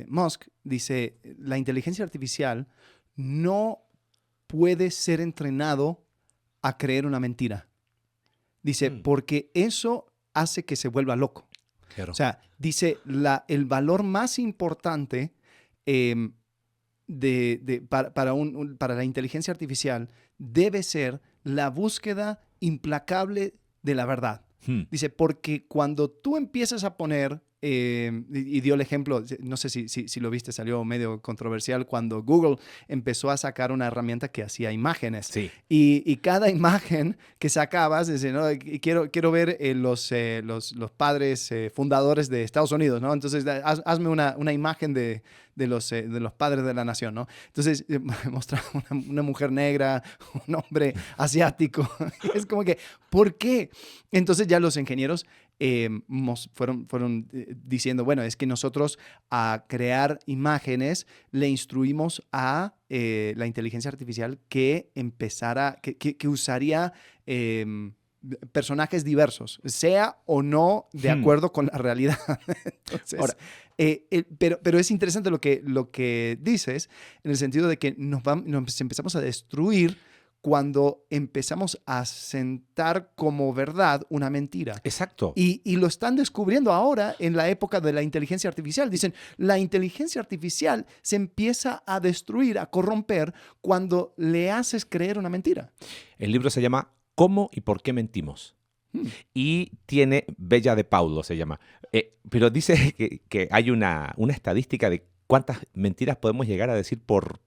Musk, dice, la inteligencia artificial no puede ser entrenado a creer una mentira. Dice, Mm. porque eso hace que se vuelva loco. Claro. O sea, dice, el valor más importante para la inteligencia artificial debe ser la búsqueda implacable de la verdad. Dice, porque cuando tú empiezas a poner, y dio el ejemplo, no sé si lo viste, salió medio controversial, cuando Google empezó a sacar una herramienta que hacía imágenes. Sí. Y cada imagen que sacabas, dice, ¿no? Quiero ver los padres fundadores de Estados Unidos, ¿no? Entonces, hazme una imagen de los padres de la nación, ¿no? Entonces, mostraba una mujer negra, un hombre asiático. Es como que, ¿por qué? Entonces ya los ingenieros fueron diciendo, bueno, es que nosotros a crear imágenes le instruimos a la inteligencia artificial que usaría personajes diversos, sea o no de acuerdo con la realidad. Entonces, Ahora, pero es interesante lo que dices, en el sentido de que nos empezamos a destruir cuando empezamos a sentar como verdad una mentira. exacto. Y lo están descubriendo ahora en la época de la inteligencia artificial. Dicen, la inteligencia artificial se empieza a destruir, a corromper cuando le haces creer una mentira. El libro se llama ¿Cómo y por qué mentimos? Y tiene, Bella de Paulo se llama, pero dice que hay una estadística de cuántas mentiras podemos llegar a decir por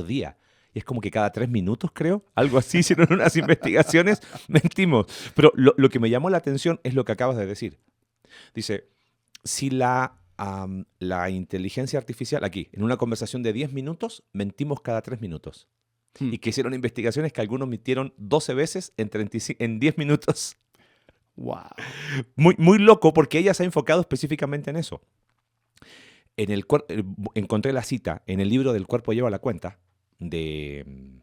día. Y es como que cada 3 minutos, creo, algo así, hicieron unas investigaciones, mentimos. Pero lo que me llamó la atención es lo que acabas de decir. Dice, si la inteligencia artificial, aquí, en una conversación de 10 minutos, mentimos cada 3 minutos. Y que hicieron investigaciones que algunos mintieron 12 veces en 10 minutos. Wow. Muy, muy loco, porque ella se ha enfocado específicamente en eso. Encontré la cita en el libro del cuerpo lleva la cuenta de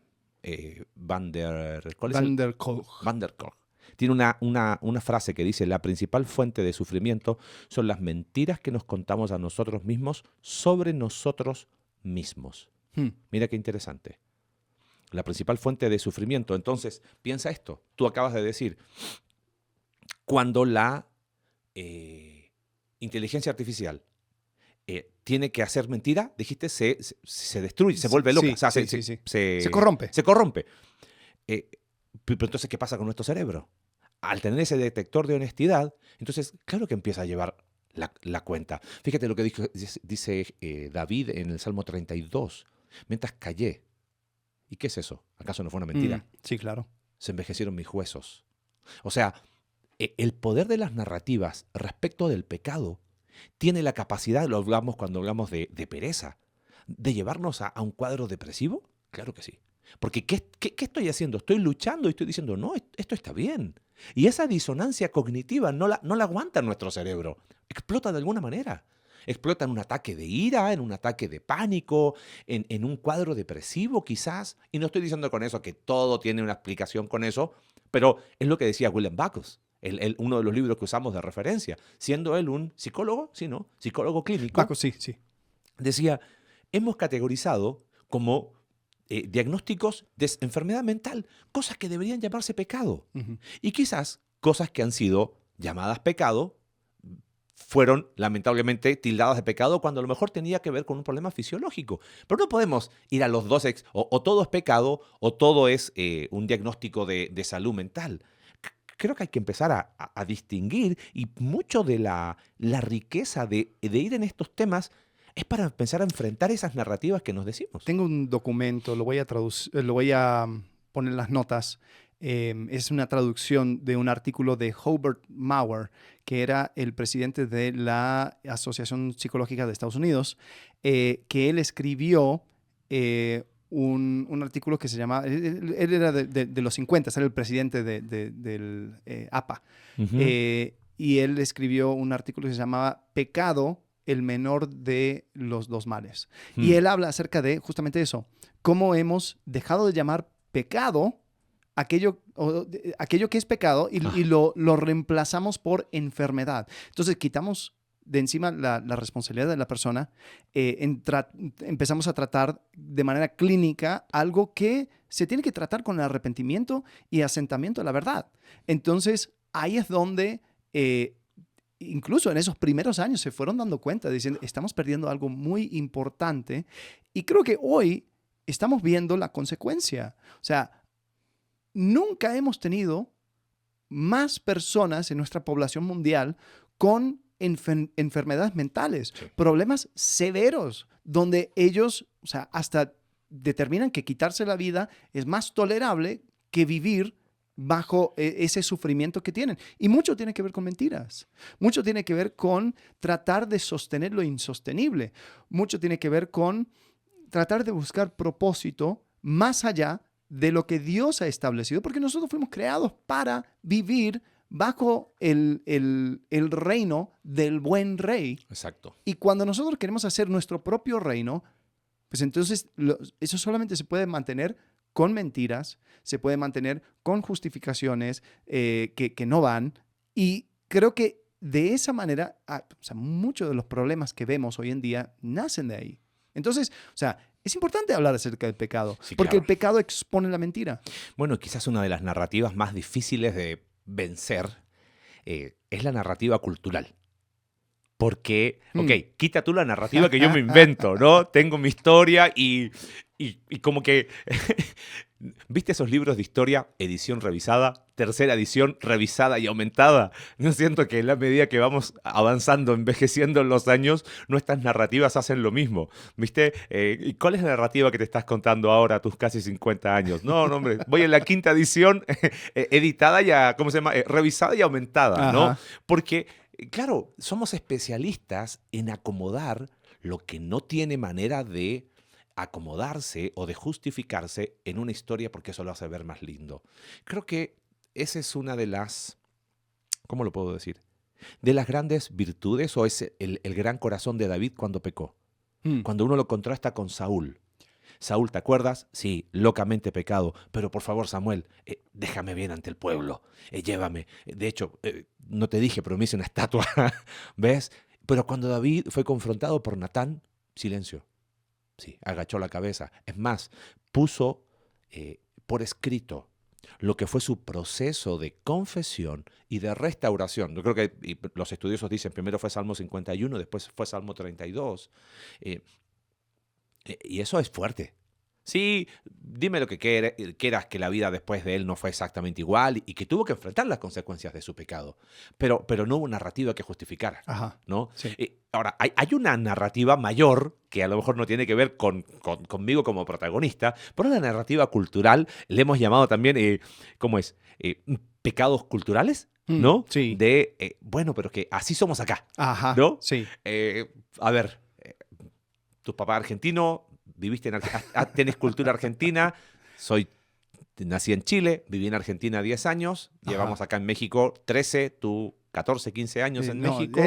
Van der Kolk. Tiene una frase que dice, la principal fuente de sufrimiento son las mentiras que nos contamos a nosotros mismos sobre nosotros mismos. Mira qué interesante. La principal fuente de sufrimiento. Entonces, piensa esto. Tú acabas de decir, cuando la inteligencia artificial tiene que hacer mentira, dijiste, se destruye, se vuelve loca. Sí, O sea, sí. Se corrompe. Se corrompe. Pero entonces, ¿qué pasa con nuestro cerebro? Al tener ese detector de honestidad, entonces, claro que empieza a llevar la cuenta. Fíjate lo que dice David en el Salmo 32. Mientras callé. ¿Y qué es eso? ¿Acaso no fue una mentira? Sí, claro. Se envejecieron mis huesos. O sea, el poder de las narrativas respecto del pecado tiene la capacidad, lo hablamos cuando hablamos de pereza, de llevarnos a un cuadro depresivo. Claro que sí. Porque ¿qué estoy haciendo? Estoy luchando y estoy diciendo, no, esto está bien. Y esa disonancia cognitiva no la aguanta nuestro cerebro. Explota de alguna manera. Explota en un ataque de ira, en un ataque de pánico, en un cuadro depresivo quizás. Y no estoy diciendo con eso que todo tiene una explicación con eso, pero es lo que decía William Backus, uno de los libros que usamos de referencia, siendo él un psicólogo, ¿sí, no? Psicólogo clínico. Paco, sí. Decía, hemos categorizado como diagnósticos de enfermedad mental, cosas que deberían llamarse pecado. Uh-huh. Y quizás cosas que han sido llamadas pecado fueron lamentablemente tildadas de pecado cuando a lo mejor tenía que ver con un problema fisiológico. Pero no podemos ir a los dos o todo es pecado o todo es un diagnóstico de salud mental. Creo que hay que empezar a distinguir, y mucho de la riqueza de ir en estos temas es para empezar a enfrentar esas narrativas que nos decimos. Tengo un documento, lo voy a traducir, lo voy a poner en las notas, Es una traducción de un artículo de Hobart Maurer, que era el presidente de la Asociación Psicológica de Estados Unidos, que él escribió un artículo que se llama, él era de los 50, era el presidente del APA, Ujú. y él escribió un artículo que se llamaba Pecado, el menor de los dos males. Y Mm. él habla acerca de justamente eso, cómo hemos dejado de llamar pecado aquello que es pecado y lo reemplazamos por enfermedad. Entonces quitamos de encima la responsabilidad de la persona, empezamos a tratar de manera clínica algo que se tiene que tratar con el arrepentimiento y asentamiento de la verdad. Entonces ahí es donde incluso en esos primeros años se fueron dando cuenta, diciendo, estamos perdiendo algo muy importante, y creo que hoy estamos viendo la consecuencia. O sea, nunca hemos tenido más personas en nuestra población mundial con enfermedades mentales, Sí. problemas severos, donde ellos, o sea, hasta determinan que quitarse la vida es más tolerable que vivir bajo ese sufrimiento que tienen. Y mucho tiene que ver con mentiras. Mucho tiene que ver con tratar de sostener lo insostenible. Mucho tiene que ver con tratar de buscar propósito más allá de lo que Dios ha establecido, porque nosotros fuimos creados para vivir bajo el reino del buen rey. Exacto. Y cuando nosotros queremos hacer nuestro propio reino, pues entonces eso solamente se puede mantener con mentiras, se puede mantener con justificaciones que no van. Y creo que de esa manera, o sea, muchos de los problemas que vemos hoy en día nacen de ahí. Entonces, o sea, es importante hablar acerca del pecado, Sí, porque claro. el pecado expone la mentira. Bueno, quizás una de las narrativas más difíciles de vencer es la narrativa cultural. Porque, ok, quita tú la narrativa que yo me invento, ¿no? Tengo mi historia y como que, ¿viste esos libros de historia, edición revisada, tercera edición revisada y aumentada? Yo siento que en la medida que vamos avanzando, envejeciendo en los años, nuestras narrativas hacen lo mismo, ¿viste? ¿Y cuál es la narrativa que te estás contando ahora a tus casi 50 años? No, no, hombre, voy en la quinta edición editada y, ¿cómo se llama? Revisada y aumentada, ¿no? Ajá. Porque claro, somos especialistas en acomodar lo que no tiene manera de acomodarse o de justificarse en una historia porque eso lo hace ver más lindo. Creo que esa es una de las, ¿cómo lo puedo decir? De las grandes virtudes o es el gran corazón de David cuando pecó. Cuando uno lo contrasta con Saúl. Saúl, ¿te acuerdas? Sí, locamente pecado. Pero por favor, Samuel, déjame bien ante el pueblo. Llévame. De hecho, no te dije, pero me hice una estatua. ¿Ves? Pero cuando David fue confrontado por Natán, silencio. Sí, agachó la cabeza. Es más, puso por escrito lo que fue su proceso de confesión y de restauración. Yo creo que los estudiosos dicen, primero fue Salmo 51, después fue Salmo 32. Y eso es fuerte. Sí, dime lo que quieras, que la vida después de él no fue exactamente igual y que tuvo que enfrentar las consecuencias de su pecado. Pero no hubo narrativa que justificara, Ajá. ¿no? Sí. Ahora, hay una narrativa mayor que a lo mejor no tiene que ver conmigo como protagonista, pero una narrativa cultural, le hemos llamado también, ¿cómo es? Pecados culturales, ¿no? Sí. De, bueno, pero que así somos acá, Ajá. ¿no? Sí. A ver, tu papá argentino, viviste en tenés cultura argentina, nací en Chile, viví en Argentina 10 años, llevamos acá en México 13, tú 14, 15 años en México,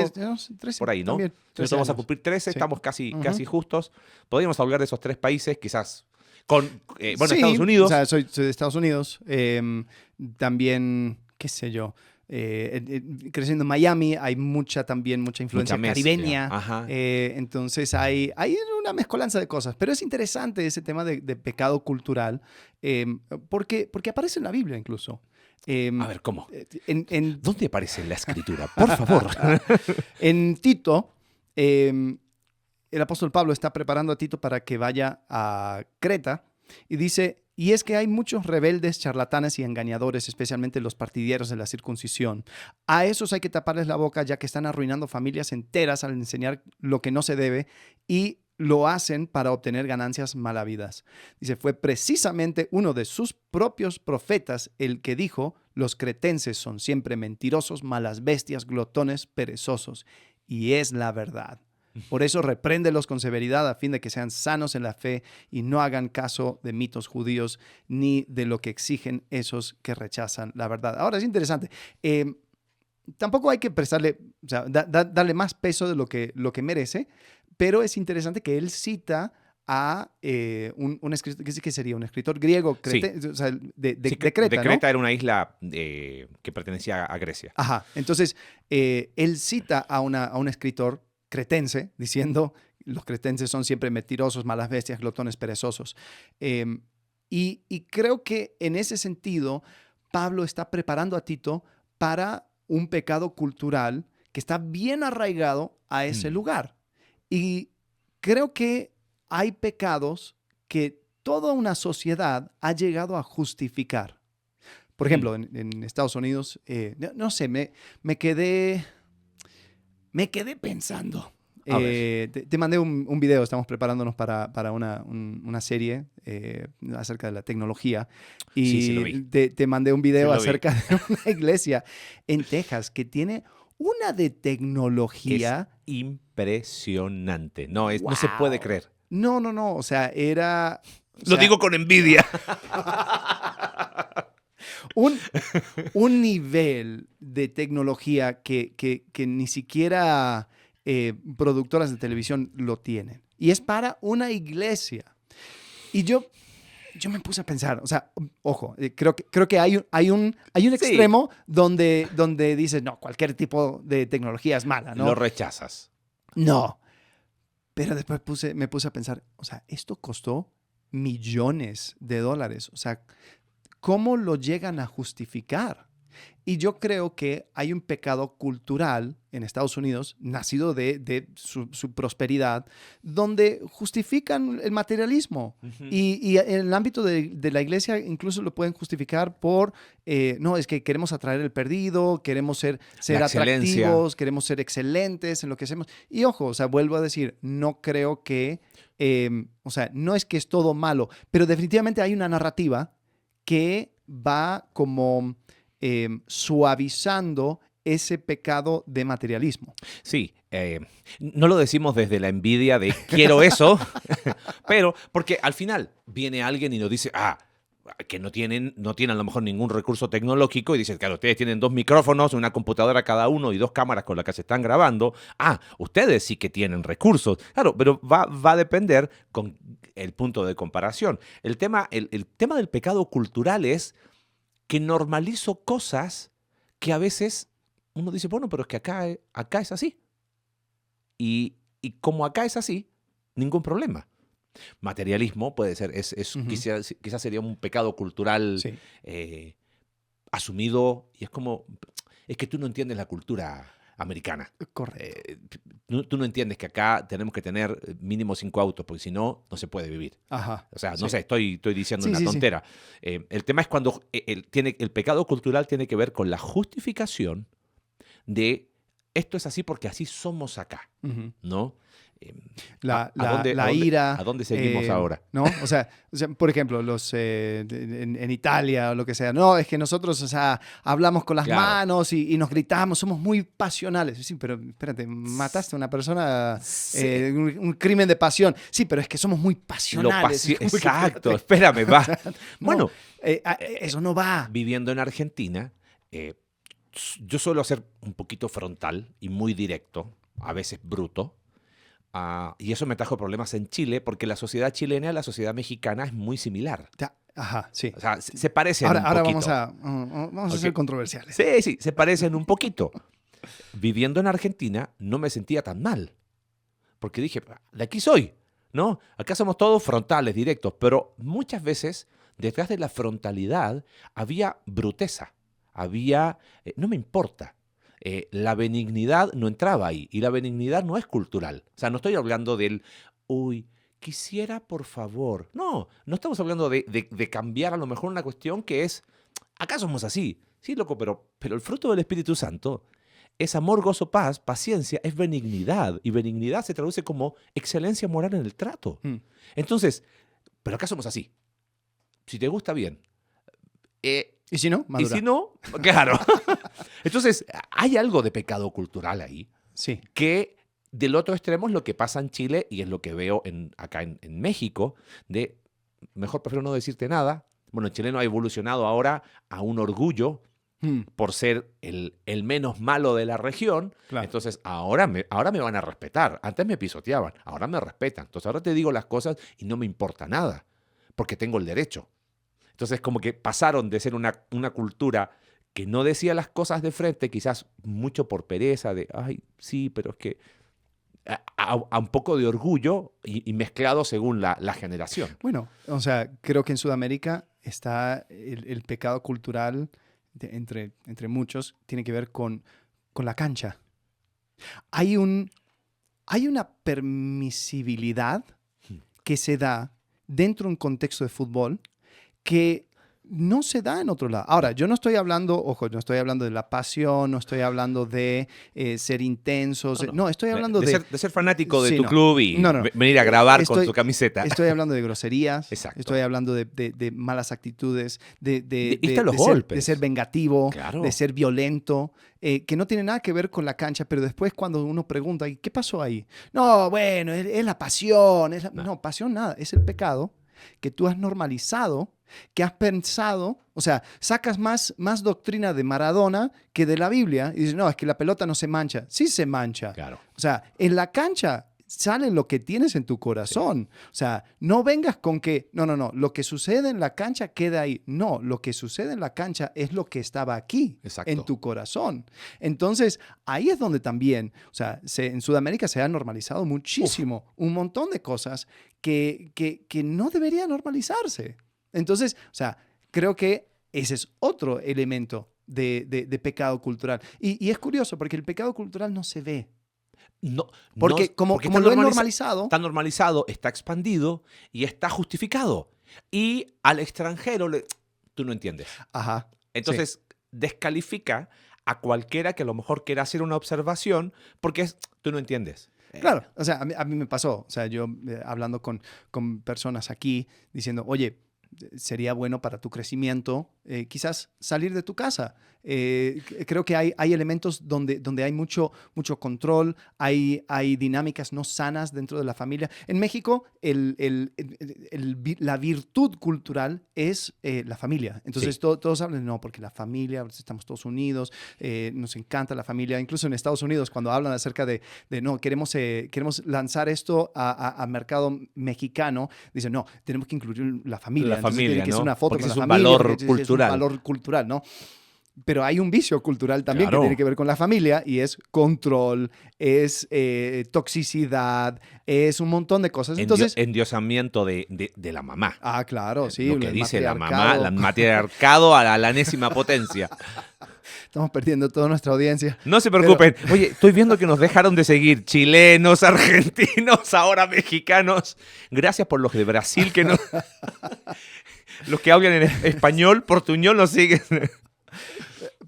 13, por ahí, ¿no? también, 13 Nosotros vamos a años. cumplir 13, Sí. estamos casi justos. Podríamos hablar de esos tres países, quizás con, bueno, Sí, Estados Unidos. O sea, soy de Estados Unidos. También, qué sé yo, creciendo en Miami hay mucha influencia mezcla. caribeña. Ajá. Entonces hay una mezcolanza de cosas. Pero es interesante ese tema de pecado cultural porque aparece en la Biblia incluso. A ver, ¿cómo? En ¿Dónde aparece en la escritura? Por favor. En Tito, el apóstol Pablo está preparando a Tito para que vaya a Creta y dice, y es que hay muchos rebeldes, charlatanes y engañadores, especialmente los partidarios de la circuncisión. A esos hay que taparles la boca ya que están arruinando familias enteras al enseñar lo que no se debe y lo hacen para obtener ganancias malavidas. Dice, fue precisamente uno de sus propios profetas el que dijo, los cretenses son siempre mentirosos, malas bestias, glotones, perezosos. Y es la verdad. Por eso repréndelos con severidad a fin de que sean sanos en la fe y no hagan caso de mitos judíos ni de lo que exigen esos que rechazan la verdad. Ahora es interesante. Tampoco hay que prestarle, o sea, darle más peso de lo que merece, pero es interesante que él cita a un escritor, ¿qué sería? Un escritor griego, Sí. o sea, de Sí, Creta, ¿no? Creta era una isla que pertenecía a Grecia. Ajá. Entonces, él cita a un escritor cretense diciendo, los cretenses son siempre mentirosos, malas bestias, glotones, perezosos. Y creo que en ese sentido, Pablo está preparando a Tito para un pecado cultural que está bien arraigado a ese lugar. Y creo que hay pecados que toda una sociedad ha llegado a justificar. Por ejemplo, en Estados Unidos, no sé, me quedé pensando. Te mandé un video, estamos preparándonos para una serie acerca de la tecnología. Y Sí, lo vi. te mandé un video Sí, lo vi. acerca de una iglesia en Texas que tiene una de tecnología. Es impresionante. No se puede creer. No. O sea, era... Lo digo con envidia. Un nivel de tecnología que ni siquiera productoras de televisión lo tienen. Y es para una iglesia. Y yo me puse a pensar, o sea, ojo, creo que hay un extremo donde dices, no, cualquier tipo de tecnología es mala, ¿no? Lo rechazas. No. Pero después me puse a pensar, o sea, esto costó millones de dólares. O sea, ¿cómo lo llegan a justificar? Y yo creo que hay un pecado cultural en Estados Unidos, nacido de su prosperidad, donde justifican el materialismo. Uh-huh. Y en el ámbito de la iglesia incluso lo pueden justificar por, no, es que queremos atraer el perdido, queremos ser atractivos, queremos ser excelentes en lo que hacemos. Y ojo, o sea, vuelvo a decir, no creo que, o sea, no es que es todo malo, pero definitivamente hay una narrativa que va como suavizando ese pecado de materialismo. Sí, no lo decimos desde la envidia de quiero eso, pero porque al final viene alguien y nos dice, que no tienen a lo mejor ningún recurso tecnológico y dicen, claro, ustedes tienen 2 micrófonos, una computadora cada uno y 2 cámaras con las que se están grabando. Ustedes sí que tienen recursos. Claro, pero va a depender con el punto de comparación. El tema del pecado cultural es que normalizo cosas que a veces uno dice, bueno, pero es que acá es así. Y como acá es así, ningún problema. Materialismo puede ser, Uh-huh. quizás sería un pecado cultural Sí. asumido, y es que tú no entiendes la cultura americana. Correcto. Tú no entiendes que acá tenemos que tener mínimo 5 autos, porque si no, no se puede vivir. Ajá. O sea, no Sí. sé, estoy diciendo Sí, una sí, sí. tontera. El tema es cuando el pecado cultural tiene que ver con la justificación de esto es así porque así somos acá, Uh-huh. ¿no? La ira. ira. ¿A dónde seguimos ahora? ¿No? O sea, por ejemplo, en Italia o lo que sea, no, es que nosotros, o sea, hablamos con las Claro. manos y nos gritamos, somos muy pasionales. Sí, pero espérate, mataste a una persona, Sí. un crimen de pasión. Sí, pero es que somos muy pasionales. Exacto, espérame, va. No, Bueno, eso no va. viviendo en Argentina, yo suelo ser un poquito frontal y muy directo, a veces bruto. Y eso me trajo problemas en Chile, porque la sociedad chilena y la sociedad mexicana es muy similar. Ajá, sí. O sea, se parecen Ahora un poquito. vamos a ser controversiales. Sí, se parecen un poquito. Viviendo en Argentina no me sentía tan mal, porque dije, de aquí soy, ¿no? Acá somos todos frontales, directos, pero muchas veces detrás de la frontalidad había bruteza, había, no me importa. La benignidad no entraba ahí, y la benignidad no es cultural. O sea, no estoy hablando del, quisiera por favor. No estamos hablando de cambiar a lo mejor una cuestión que es, acá somos así. Sí, loco, pero el fruto del Espíritu Santo es amor, gozo, paz, paciencia, es benignidad. Y benignidad se traduce como excelencia moral en el trato. Entonces, pero acá somos así. Si te gusta, bien. ¿Y si no? Y Madura. si no, claro. Entonces, hay algo de pecado cultural ahí Sí. que del otro extremo es lo que pasa en Chile y es lo que veo acá en México, de mejor prefiero no decirte nada. Bueno, el chileno ha evolucionado ahora a un orgullo por ser el menos malo de la región. Claro. Entonces, ahora me van a respetar. Antes me pisoteaban, ahora me respetan. Entonces, ahora te digo las cosas y no me importa nada, porque tengo el derecho. Entonces, como que pasaron de ser una cultura que no decía las cosas de frente, quizás mucho por pereza, de, ay, sí, pero es que a un poco de orgullo y mezclado según la generación. Bueno, o sea, creo que en Sudamérica está el pecado cultural, entre muchos, tiene que ver con la cancha. Hay una permisibilidad que se da dentro de un contexto de fútbol que no se da en otro lado. Ahora, yo no estoy hablando, ojo, no estoy hablando de la pasión, no estoy hablando de ser intensos, no, estoy hablando de ser fanático de sí, tu no. club y No. venir a grabar con tu camiseta. Estoy hablando de groserías, Exacto. estoy hablando de malas actitudes, Y están los golpes. de ser vengativo, Claro. de ser violento, que no tiene nada que ver con la cancha, pero después cuando uno pregunta, ¿y qué pasó ahí? No, bueno, es la pasión. No, pasión nada, es el pecado que tú has normalizado, que has pensado, o sea, sacas más doctrina de Maradona que de la Biblia y dices, no, es que la pelota no se mancha. Sí se mancha. Claro. O sea, en la cancha sale lo que tienes en tu corazón. Sí. O sea, no vengas con que, no, lo que sucede en la cancha queda ahí. No, lo que sucede en la cancha es lo que estaba aquí, exacto, en tu corazón. Entonces, ahí es donde también, o sea, en Sudamérica se ha normalizado muchísimo, un montón de cosas que no deberían normalizarse. Entonces, o sea, creo que ese es otro elemento de pecado cultural. Y es curioso porque el pecado cultural no se ve. No, porque como lo he normalizado. Está normalizado, está expandido y está justificado. Y al extranjero, tú no entiendes. Ajá. Entonces, descalifica a cualquiera que a lo mejor quiera hacer una observación porque tú no entiendes. Claro, o sea, a mí me pasó. O sea, yo hablando con personas aquí diciendo, oye, sería bueno para tu crecimiento quizás salir de tu casa. Creo que hay elementos donde hay mucho control, hay dinámicas no sanas dentro de la familia. En México, la virtud cultural es la familia. Entonces, sí, todos hablan, no, porque la familia, estamos todos unidos, nos encanta la familia. Incluso en Estados Unidos, cuando hablan acerca de no, queremos lanzar esto a mercado mexicano, dicen, no, tenemos que incluir la familia. La familia, tiene que ¿no? ser una foto porque con es la un familia, valor cultural. Es un valor cultural, ¿no? Pero hay un vicio cultural también, claro, que tiene que ver con la familia y es control, es toxicidad, es un montón de cosas. Entonces, endiosamiento de la mamá. Ah, claro, sí. Lo que dice la mamá, el matriarcado a la enésima potencia. Estamos perdiendo toda nuestra audiencia. No se preocupen. Pero... Oye, estoy viendo que nos dejaron de seguir chilenos, argentinos, ahora mexicanos. Gracias por los de Brasil que no... los que hablan en español, portuñol nos siguen.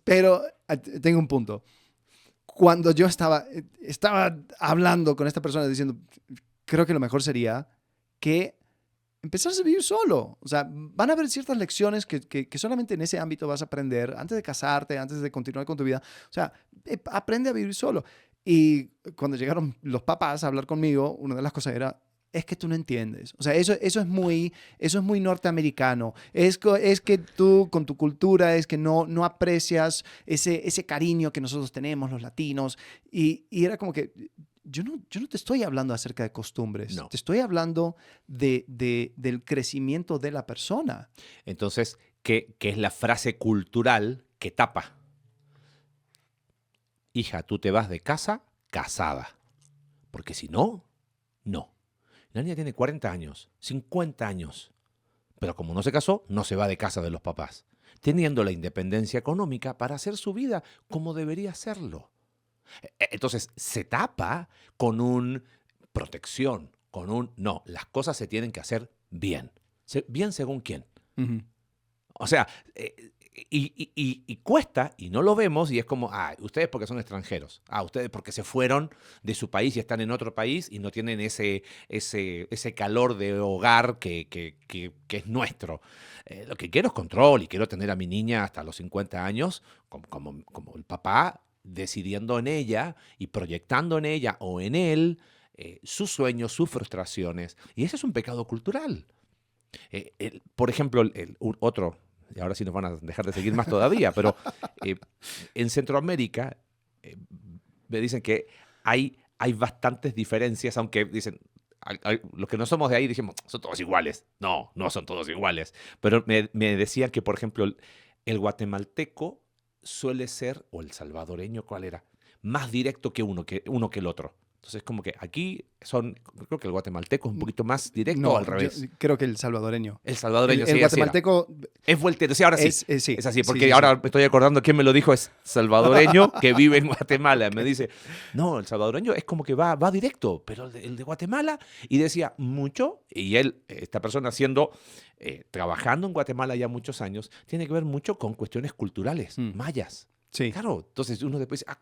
Pero tengo un punto. Cuando yo estaba hablando con esta persona diciendo, creo que lo mejor sería que empezaras a vivir solo. O sea, van a haber ciertas lecciones que solamente en ese ámbito vas a aprender antes de casarte, antes de continuar con tu vida. O sea, aprende a vivir solo. Y cuando llegaron los papás a hablar conmigo, una de las cosas era, es que tú no entiendes. O sea, eso es muy norteamericano. Es que tú, con tu cultura, es que no aprecias ese cariño que nosotros tenemos, los latinos. Y era como que yo no te estoy hablando acerca de costumbres. No. Te estoy hablando del crecimiento de la persona. Entonces, ¿qué es la frase cultural que tapa? Hija, tú te vas de casa casada. Porque si no, no. La niña tiene 40 años, 50 años, pero como no se casó, no se va de casa de los papás, teniendo la independencia económica para hacer su vida como debería hacerlo. Entonces, se tapa con un protección, con un... No, las cosas se tienen que hacer bien. ¿Bien según quién? Uh-huh. O sea, y cuesta, y no lo vemos, y es como, ustedes porque son extranjeros, ustedes porque se fueron de su país y están en otro país y no tienen ese calor de hogar que es nuestro. Lo que quiero es control, y quiero tener a mi niña hasta los 50 años como el papá, decidiendo en ella y proyectando en ella o en él sus sueños, sus frustraciones. Y ese es un pecado cultural. Por ejemplo, otro, y ahora sí nos van a dejar de seguir más todavía, pero en Centroamérica me dicen que hay bastantes diferencias, aunque dicen, los que no somos de ahí dijimos, son todos iguales. No, no son todos iguales. Pero me decían que, por ejemplo, el guatemalteco suele ser, o el salvadoreño, ¿cuál era? Más directo que uno que el otro. Entonces, como que aquí creo que el guatemalteco es un poquito más directo No, o al revés. yo creo que el salvadoreño. El salvadoreño, sí, El así era. guatemalteco Es vueltero, sí, ahora sí. sí. Es así, porque Sí. ahora me estoy acordando quién me lo dijo, es salvadoreño que vive en Guatemala. Me dice, no, el salvadoreño es como que va directo, pero el de Guatemala, y decía mucho, y él, esta persona trabajando en Guatemala ya muchos años, tiene que ver mucho con cuestiones culturales, mayas. Sí. Claro, entonces uno después dice,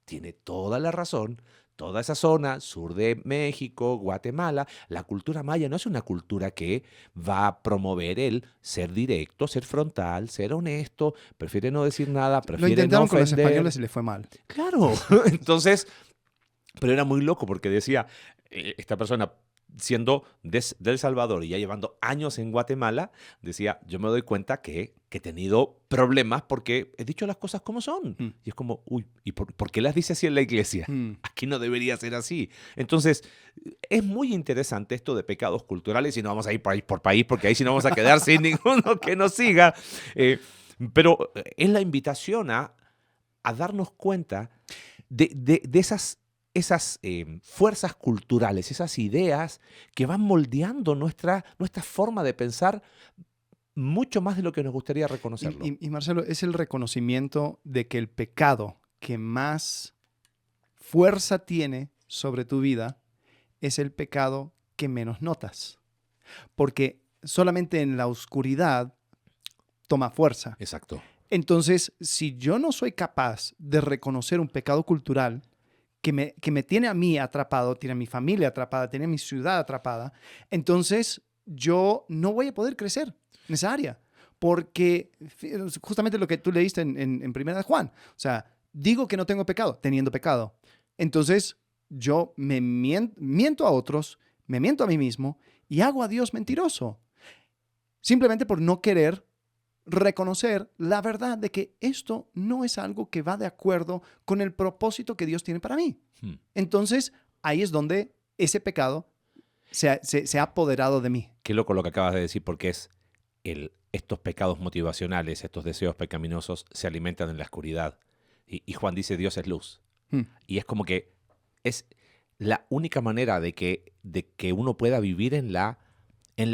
tiene toda la razón. Toda esa zona, sur de México, Guatemala, la cultura maya no es una cultura que va a promover el ser directo, ser frontal, ser honesto, prefiere no decir nada, prefiere Lo intentaron no ofender. con los españoles y les fue mal. Claro, entonces, pero era muy loco porque decía, esta persona siendo de El Salvador y ya llevando años en Guatemala, decía, yo me doy cuenta que he tenido problemas porque he dicho las cosas como son. Y es como, ¿y por qué las dice así en la iglesia? Aquí no debería ser así. Entonces, es muy interesante esto de pecados culturales, y no vamos a ir país por país porque ahí sí no vamos a quedar sin ninguno que nos siga. Pero es la invitación a darnos cuenta de esas fuerzas culturales, esas ideas que van moldeando nuestra forma de pensar mucho más de lo que nos gustaría reconocerlo. Y Marcelo, es el reconocimiento de que el pecado que más fuerza tiene sobre tu vida es el pecado que menos notas. Porque solamente en la oscuridad toma fuerza. Exacto. Entonces, si yo no soy capaz de reconocer un pecado cultural que me tiene a mí atrapado, tiene a mi familia atrapada, tiene a mi ciudad atrapada, entonces yo no voy a poder crecer en esa área. Porque justamente lo que tú leíste en Primera de Juan, o sea, digo que no tengo pecado, teniendo pecado. Entonces yo me miento a otros, me miento a mí mismo y hago a Dios mentiroso. Simplemente por no querer reconocer la verdad de que esto no es algo que va de acuerdo con el propósito que Dios tiene para mí. Entonces, ahí es donde ese pecado se ha apoderado de mí. Qué loco lo que acabas de decir, porque estos pecados motivacionales, estos deseos pecaminosos, se alimentan en la oscuridad. Y Juan dice, Dios es luz. Y es como que es la única manera de que uno pueda vivir en la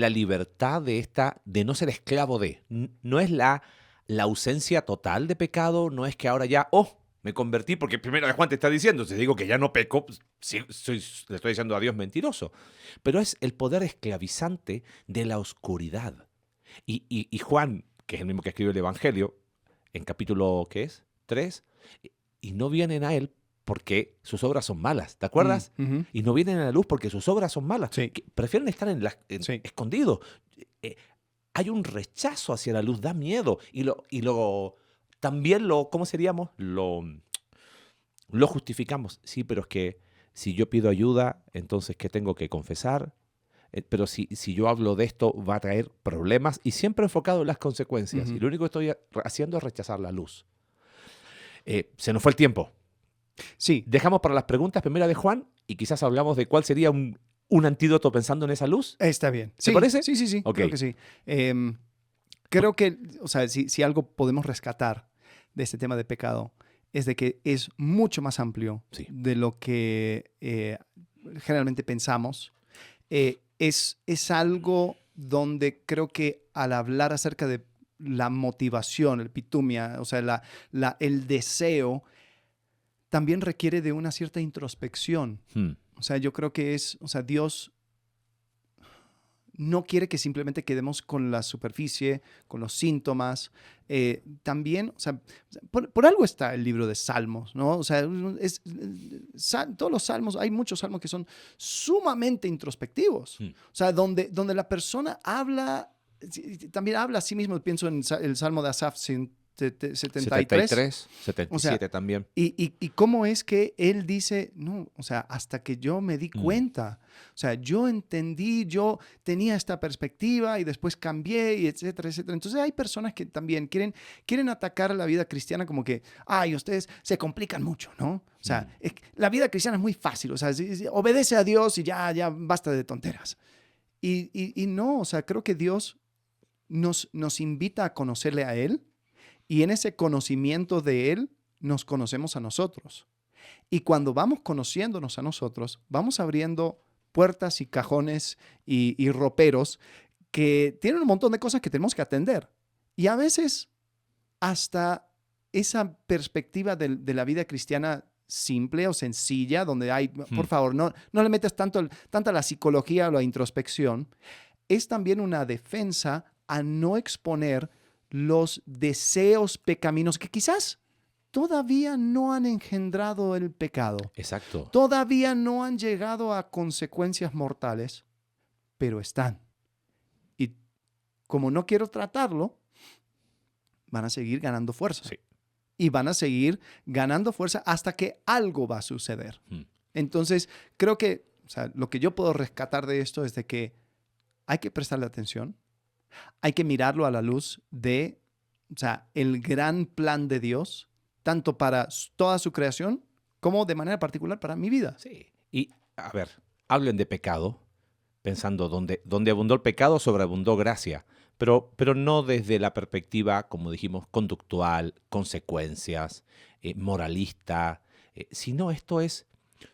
libertad de no ser esclavo de. No es la ausencia total de pecado, no es que ahora ya, me convertí, porque primero Juan te está diciendo, si digo que ya no peco, sí, le estoy diciendo a Dios mentiroso. Pero es el poder esclavizante de la oscuridad. Y Juan, que es el mismo que escribe el Evangelio, en capítulo, ¿qué es? 3, y no vienen a él porque sus obras son malas, ¿te acuerdas? Y no vienen a la luz porque sus obras son malas. Sí. Prefieren estar Sí. escondidos. Hay un rechazo hacia la luz, da miedo. Y también ¿cómo seríamos? Lo justificamos. Sí, pero es que si yo pido ayuda, entonces ¿qué tengo que confesar? Pero si yo hablo de esto, va a traer problemas, y siempre enfocado en las consecuencias. Y lo único que estoy haciendo es rechazar la luz. Se nos fue el tiempo. Sí. Dejamos para las preguntas primera de Juan y quizás hablamos de cuál sería un antídoto pensando en esa luz. Está bien. ¿Te parece? Sí. Okay. Creo que sí. Creo que, o sea, si algo podemos rescatar de este tema de pecado es de que es mucho más amplio de lo que generalmente pensamos. Es algo donde creo que al hablar acerca de la motivación, el pitumia, o sea, el deseo, también requiere de una cierta introspección. O sea, yo creo que Dios no quiere que simplemente quedemos con la superficie, con los síntomas. También, o sea, por algo está el libro de Salmos, ¿no? O sea, todos los salmos, hay muchos salmos que son sumamente introspectivos. O sea, donde la persona también habla a sí mismo. Pienso en el Salmo de Asaf 73. 77 O sea, también. Y cómo es que él dice, no, o sea, hasta que yo me di cuenta, o sea, yo entendí, yo tenía esta perspectiva y después cambié, y etcétera, etcétera. Entonces hay personas que también quieren atacar la vida cristiana como que, ay, ustedes se complican mucho, ¿no? O sea, la vida cristiana es muy fácil, o sea, obedece a Dios y ya basta de tonteras. Y no, o sea, creo que Dios nos invita a conocerle a Él. Y en ese conocimiento de Él, nos conocemos a nosotros. Y cuando vamos conociéndonos a nosotros, vamos abriendo puertas y cajones y roperos que tienen un montón de cosas que tenemos que atender. Y a veces, hasta esa perspectiva de la vida cristiana simple o sencilla, donde hay, por favor, no le metas tanta la psicología o la introspección, es también una defensa a no exponer los deseos pecaminosos que quizás todavía no han engendrado el pecado. Exacto. Todavía no han llegado a consecuencias mortales, pero están. Y como no quiero tratarlo, van a seguir ganando fuerza. Sí. Y van a seguir ganando fuerza hasta que algo va a suceder. Entonces, creo que, o sea, lo que yo puedo rescatar de esto es de que hay que prestarle atención. Hay que mirarlo a la luz de, o sea, el gran plan de Dios, tanto para toda su creación como de manera particular para mi vida. Sí. Y, a ver, hablen de pecado, pensando donde abundó el pecado, sobreabundó gracia. Pero no desde la perspectiva, como dijimos, conductual, consecuencias, moralista, sino esto es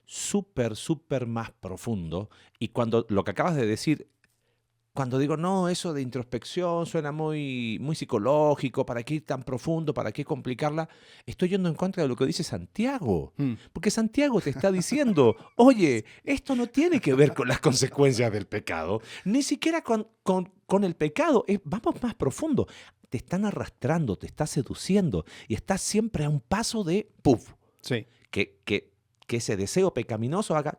súper, súper más profundo. Y cuando lo que acabas de decir, cuando digo, no, eso de introspección suena muy, muy psicológico, ¿para qué ir tan profundo? ¿Para qué complicarla? Estoy yendo en contra de lo que dice Santiago. Porque Santiago te está diciendo, oye, esto no tiene que ver con las consecuencias del pecado, ni siquiera con el pecado. Vamos más profundo. Te están arrastrando, te está seduciendo y estás siempre a un paso de ¡puf! Sí. Que ese deseo pecaminoso haga...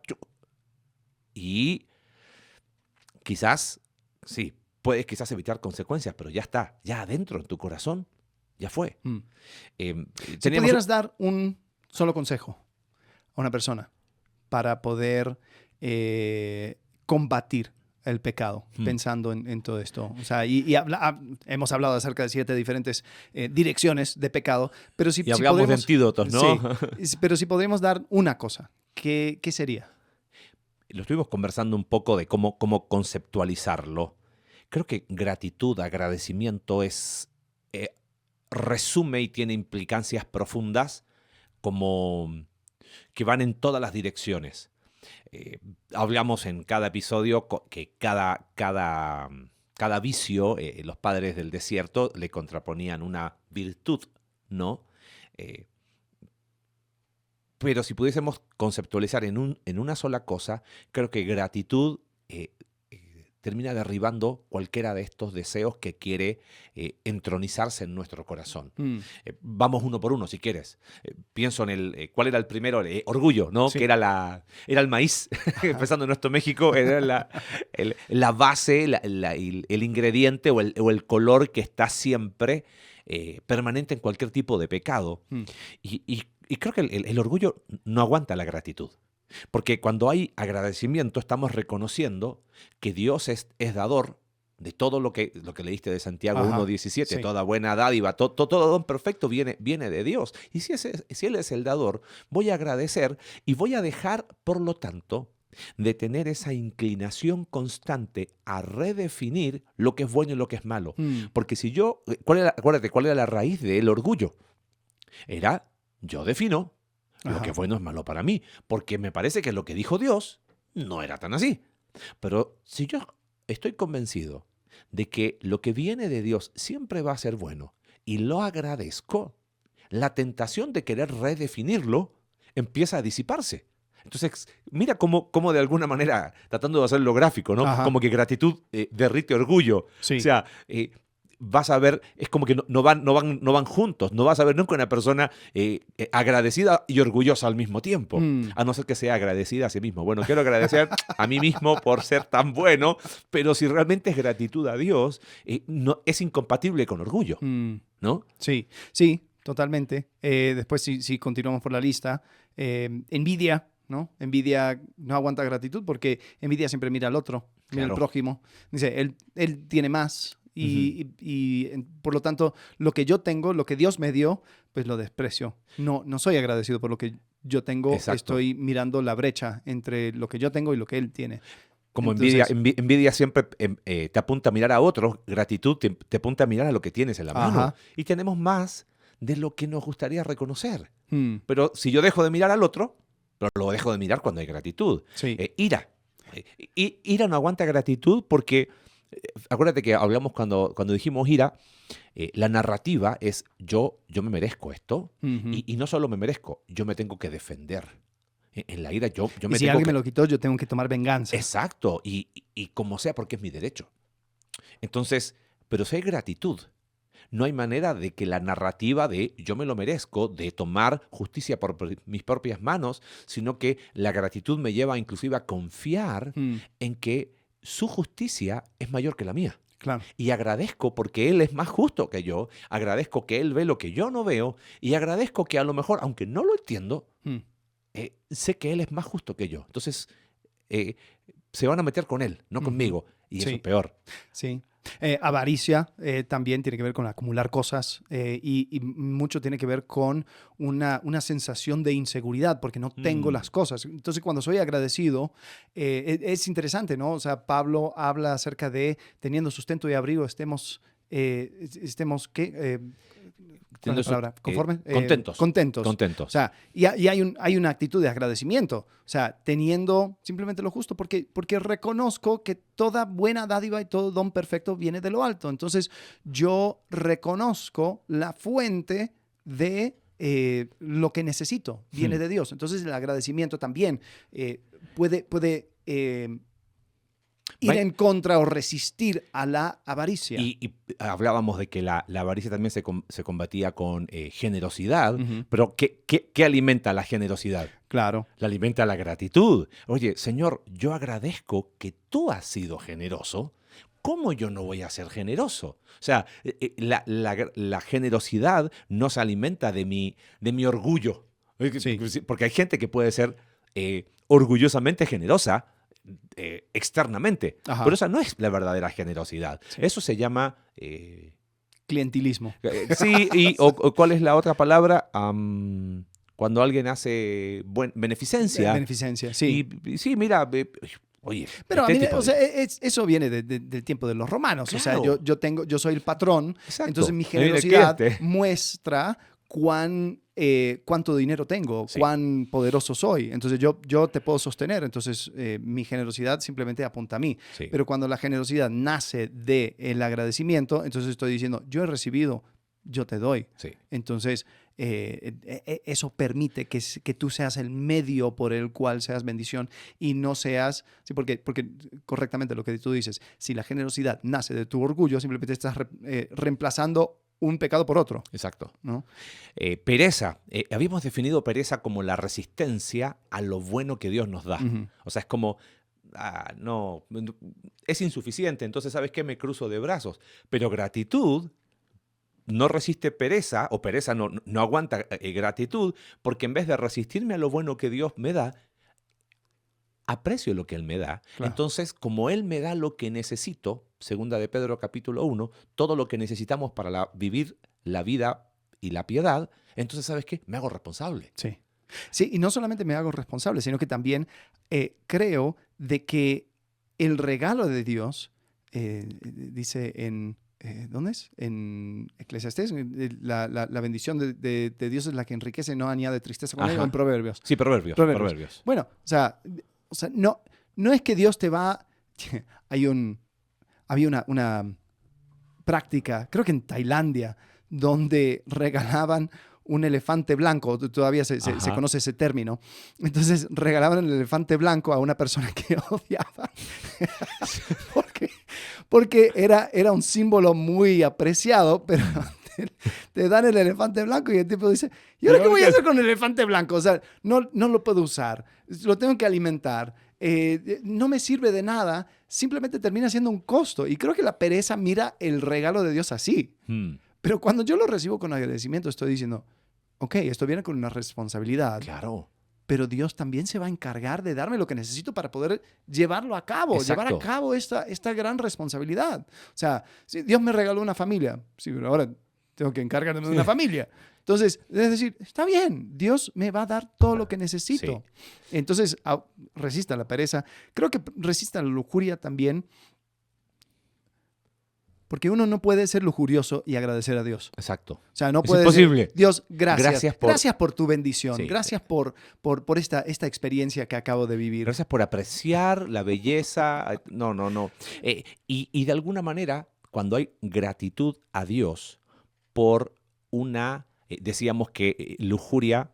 Y quizás... Sí, puedes quizás evitar consecuencias, pero ya está, ya adentro en tu corazón, ya fue. Si pudieras dar un solo consejo a una persona para poder combatir el pecado, pensando en todo esto. O sea, hemos hablado acerca de 7 diferentes direcciones de pecado, pero y hablamos de antídotos, ¿no? Sí, pero si podríamos dar una cosa, ¿qué sería? Lo estuvimos conversando un poco de cómo conceptualizarlo. Creo que gratitud, agradecimiento resume y tiene implicancias profundas como que van en todas las direcciones. Hablamos en cada episodio que cada vicio, los padres del desierto le contraponían una virtud, ¿no? Pero si pudiésemos conceptualizar en una sola cosa, creo que gratitud termina derribando cualquiera de estos deseos que quiere entronizarse en nuestro corazón. Vamos uno por uno, si quieres. Pienso en ¿cuál era el primero? Orgullo, ¿no? Sí. Que era el maíz, empezando en nuestro México, era la base, el ingrediente o el color que está siempre permanente en cualquier tipo de pecado. Y creo que el orgullo no aguanta la gratitud. Porque cuando hay agradecimiento estamos reconociendo que Dios es dador de todo lo que leíste de Santiago 1:17, sí. Toda buena dádiva, todo don perfecto viene de Dios. Y si Él es el dador, voy a agradecer y voy a dejar, por lo tanto, de tener esa inclinación constante a redefinir lo que es bueno y lo que es malo. Porque si acuérdate, ¿cuál era la raíz del orgullo? Era, yo defino lo que es bueno es malo para mí, porque me parece que lo que dijo Dios no era tan así. Pero si yo estoy convencido de que lo que viene de Dios siempre va a ser bueno y lo agradezco, la tentación de querer redefinirlo empieza a disiparse. Entonces, mira cómo de alguna manera, tratando de hacerlo gráfico, ¿no? Ajá. Como que gratitud derrite orgullo. Sí. O sea, vas a ver, es como que no van juntos. No vas a ver nunca una persona agradecida y orgullosa al mismo tiempo. Mm, A no ser que sea agradecida a sí mismo. Bueno, quiero agradecer a mí mismo por ser tan bueno, pero si realmente es gratitud a Dios, no, es incompatible con orgullo, mm. ¿no? Sí, sí, totalmente. Después, si continuamos por la lista, envidia, ¿no? Envidia no aguanta gratitud porque envidia siempre mira al otro, mira al Claro. prójimo. Dice, él tiene más Ujú. por lo tanto, lo que yo tengo, lo que Dios me dio, pues lo desprecio. No soy agradecido por lo que yo tengo, Exacto. estoy mirando la brecha entre lo que yo tengo y lo que Él tiene. Como Entonces, envidia siempre te apunta a mirar a otros, gratitud te apunta a mirar a lo que tienes en la mano. Ajá. Y tenemos más de lo que nos gustaría reconocer. Mm, Pero si yo dejo de mirar al otro, pero lo dejo de mirar cuando hay gratitud. sí. Ira. Ira no aguanta gratitud porque, acuérdate que hablamos cuando dijimos ira, la narrativa es yo me merezco esto. Ujú. Y no solo me merezco, yo me tengo que defender. En la ira yo Y me si tengo alguien que... me lo quitó, yo tengo que tomar venganza. Exacto, y como sea, porque es mi derecho. Entonces, pero si hay gratitud, no hay manera de que la narrativa de yo me lo merezco, de tomar justicia por mis propias manos, sino que la gratitud me lleva inclusive a confiar Mm, en que su justicia es mayor que la mía. claro. Y agradezco porque Él es más justo que yo, agradezco que Él ve lo que yo no veo, y agradezco que a lo mejor, aunque no lo entiendo, Mm, sé que Él es más justo que yo. Entonces, eh, se van a meter con Él, no ujú. conmigo. Y eso Sí. es peor. Sí. Avaricia también tiene que ver con acumular cosas y mucho tiene que ver con una sensación de inseguridad porque no tengo Mm. las cosas. Entonces, cuando soy agradecido, es interesante, ¿no? O sea, Pablo habla acerca de teniendo sustento y abrigo, ¿qué? ¿Cuál es la palabra? ¿Conforme? Contentos. Contentos. Contentos. O sea, y hay una actitud de agradecimiento, o sea, teniendo simplemente lo justo, porque reconozco que toda buena dádiva y todo don perfecto viene de lo alto. Entonces, yo reconozco la fuente de lo que necesito, viene de Dios. Entonces, el agradecimiento también puede ir en contra o resistir a la avaricia. Y hablábamos de que la avaricia también se combatía con generosidad, Ujú. pero ¿qué alimenta la generosidad? Claro. La alimenta la gratitud. Oye, Señor, yo agradezco que tú has sido generoso. ¿Cómo yo no voy a ser generoso? O sea, la generosidad no se alimenta de mi orgullo. Sí. Porque hay gente que puede ser orgullosamente generosa externamente, Ajá. pero esa no es la verdadera generosidad. Sí. Eso se llama... Clientelismo. sí, o ¿cuál es la otra palabra? Cuando alguien hace beneficencia. Beneficencia, sí. Y sí, mira, oye, Pero a mí, tipo o de- sea, eso viene del tiempo de los romanos. O sea, Claro. yo soy el patrón, Exacto. entonces mi Ahí viene el generosidad cliente. muestra cuánto dinero tengo, Sí. cuán poderoso soy. Entonces yo te puedo sostener, entonces mi generosidad simplemente apunta a mí. Sí. Pero cuando la generosidad nace del agradecimiento, entonces estoy diciendo, yo he recibido, yo te doy. Sí. Entonces, eso permite que tú seas el medio por el cual seas bendición y no seas, sí, porque correctamente lo que tú dices, si la generosidad nace de tu orgullo, simplemente estás reemplazando un pecado por otro, Exacto. ¿no? Pereza. Habíamos definido pereza como la resistencia a lo bueno que Dios nos da. Ujú. O sea, es como, no, es insuficiente, entonces, ¿sabes qué? Me cruzo de brazos. Pero gratitud no resiste pereza, o pereza no aguanta gratitud, porque en vez de resistirme a lo bueno que Dios me da, aprecio lo que Él me da. Claro. Entonces, como Él me da lo que necesito, segunda de Pedro capítulo 1, todo lo que necesitamos para vivir la vida y la piedad, entonces, ¿sabes qué? Me hago responsable. Sí. Sí, y no solamente me hago responsable, sino que también creo de que el regalo de Dios, dice en, ¿dónde es? En Eclesiastés, la bendición de Dios es la que enriquece, no añade tristeza con ello, Ajá. en Proverbios. Sí, proverbios. Proverbios. Bueno, o sea no es que Dios te va... Había una práctica, creo que en Tailandia, donde regalaban un elefante blanco, todavía se conoce ese término. Entonces regalaban el elefante blanco a una persona que odiaba. porque era un símbolo muy apreciado, pero te dan el elefante blanco y el tipo dice, ¿y ahora qué voy a hacer con el elefante blanco? O sea, no lo puedo usar, lo tengo que alimentar, no me sirve de nada, simplemente termina siendo un costo. Y creo que la pereza mira el regalo de Dios así. Pero cuando yo lo recibo con agradecimiento, estoy diciendo, ok, esto viene con una responsabilidad. Claro. Pero Dios también se va a encargar de darme lo que necesito para poder llevarlo a cabo, Exacto. llevar a cabo esta gran responsabilidad. O sea, si Dios me regaló una familia, sí, pero ahora tengo que encargarme de una familia. Entonces, es decir, está bien, Dios me va a dar todo lo que necesito. Sí. Entonces, resista la pereza. Creo que resista la lujuria también, porque uno no puede ser lujurioso y agradecer a Dios. Exacto. O sea, no es puede imposible. Decir, Dios, gracias por tu bendición. Sí. Gracias por esta experiencia que acabo de vivir. Gracias por apreciar la belleza. No. Y de alguna manera, cuando hay gratitud a Dios por una... decíamos que lujuria,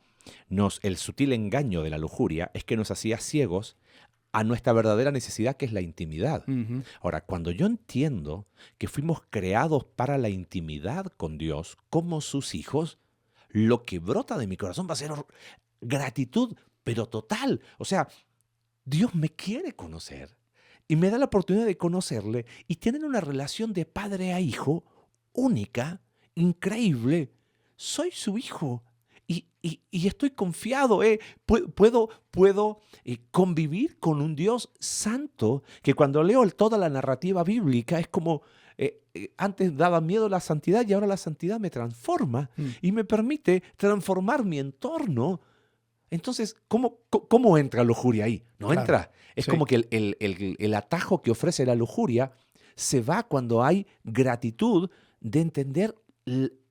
el sutil engaño de la lujuria es que nos hacía ciegos a nuestra verdadera necesidad, que es la intimidad. Uh-huh. Ahora, cuando yo entiendo que fuimos creados para la intimidad con Dios como sus hijos, lo que brota de mi corazón va a ser gratitud, pero total. O sea, Dios me quiere conocer y me da la oportunidad de conocerle y tienen una relación de padre a hijo única, increíble. Soy su hijo. Y estoy confiado, puedo convivir con un Dios santo, que cuando leo toda la narrativa bíblica es como, antes daba miedo la santidad y ahora la santidad me transforma y me permite transformar mi entorno. Entonces, ¿cómo entra lujuria ahí? No claro, entra. Es como que el atajo que ofrece la lujuria se va cuando hay gratitud de entender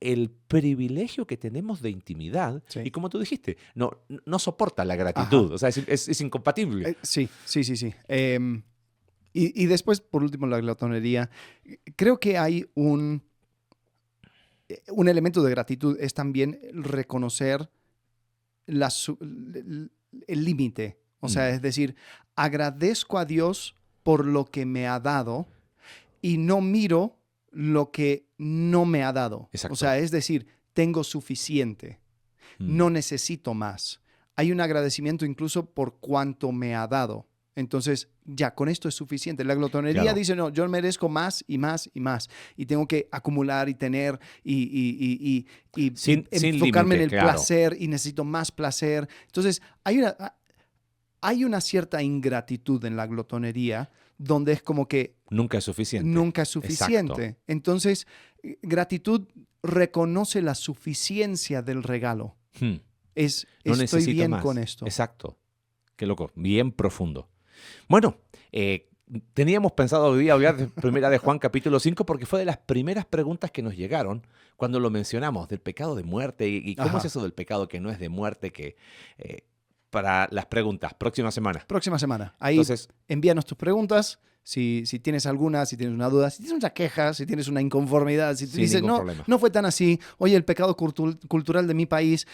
el privilegio que tenemos de intimidad. Sí. Y como tú dijiste, no soporta la gratitud. Ajá. O sea, es incompatible. Sí. Y después, por último, la glotonería. Creo que hay un elemento de gratitud, es también reconocer el límite. O sea, es decir, agradezco a Dios por lo que me ha dado y no miro lo que no me ha dado. Exacto. O sea, es decir, tengo suficiente, no necesito más. Hay un agradecimiento incluso por cuánto me ha dado. Entonces, ya, con esto es suficiente. La glotonería claro. dice, no, yo merezco más y más y más. Y tengo que acumular y tener y sin enfocarme límite, en el claro. placer y necesito más placer. Entonces, hay una cierta ingratitud en la glotonería donde es como que nunca es suficiente. Nunca es suficiente. Exacto. Entonces, gratitud reconoce la suficiencia del regalo. No estoy bien más. con esto. Exacto. Qué loco. Bien profundo. Bueno, teníamos pensado hoy día hablar de primera de Juan capítulo 5 porque fue de las primeras preguntas que nos llegaron cuando lo mencionamos, del pecado de muerte. ¿Y cómo Ajá. es eso del pecado que no es de muerte? Que para las preguntas, próxima semana. Próxima semana. Ahí entonces, envíanos tus preguntas. Si tienes alguna, si tienes una duda, si tienes una queja, si tienes una inconformidad, si te dices, no fue tan así, oye, el pecado cultural de mi país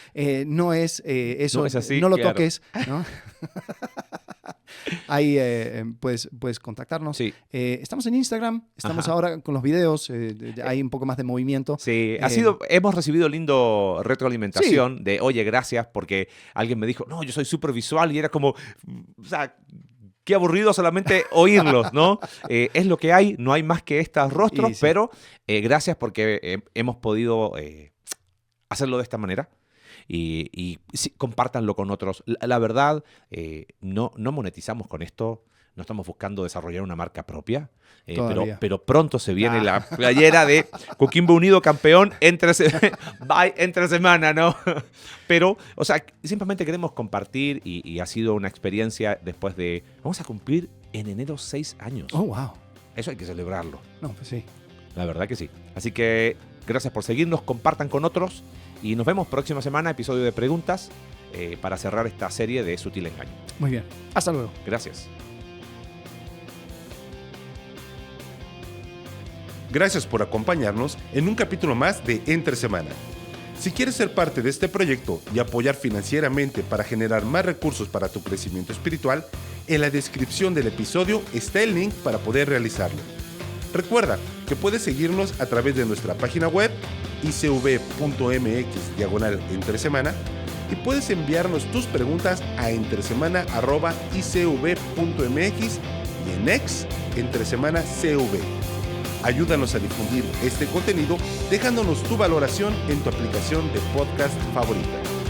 no es eso, no es así, no lo claro. toques, ¿no? Ahí puedes contactarnos. Sí. Estamos en Instagram, estamos Ajá. ahora con los videos, hay un poco más de movimiento. Sí, hemos recibido lindo retroalimentación sí. de, oye, gracias, porque alguien me dijo, no, yo soy súper visual y era como, o sea, qué aburrido solamente oírlos, ¿no? Es lo que hay, no hay más que estos rostros, sí. pero gracias porque hemos podido hacerlo de esta manera. Y sí, compártanlo con otros. La verdad, no monetizamos con esto, no estamos buscando desarrollar una marca propia, pero pronto se viene la playera de Coquimbo Unido campeón entre semana, ¿no? Pero, o sea, simplemente queremos compartir y ha sido una experiencia después de... Vamos a cumplir en enero 6 años. ¡Oh, wow! Eso hay que celebrarlo. No, pues sí. La verdad que sí. Así que gracias por seguirnos, compartan con otros. Y nos vemos próxima semana, episodio de preguntas, para cerrar esta serie de Sutil Engaño. Muy bien. Hasta luego. Gracias. Gracias por acompañarnos en un capítulo más de Entre Semana. Si quieres ser parte de este proyecto y apoyar financieramente para generar más recursos para tu crecimiento espiritual, en la descripción del episodio está el link para poder realizarlo. Recuerda que puedes seguirnos a través de nuestra página web icv.mx/entresemana y puedes enviarnos tus preguntas a entresemana@icv.mx y en X, entresemanacv. Ayúdanos a difundir este contenido dejándonos tu valoración en tu aplicación de podcast favorita.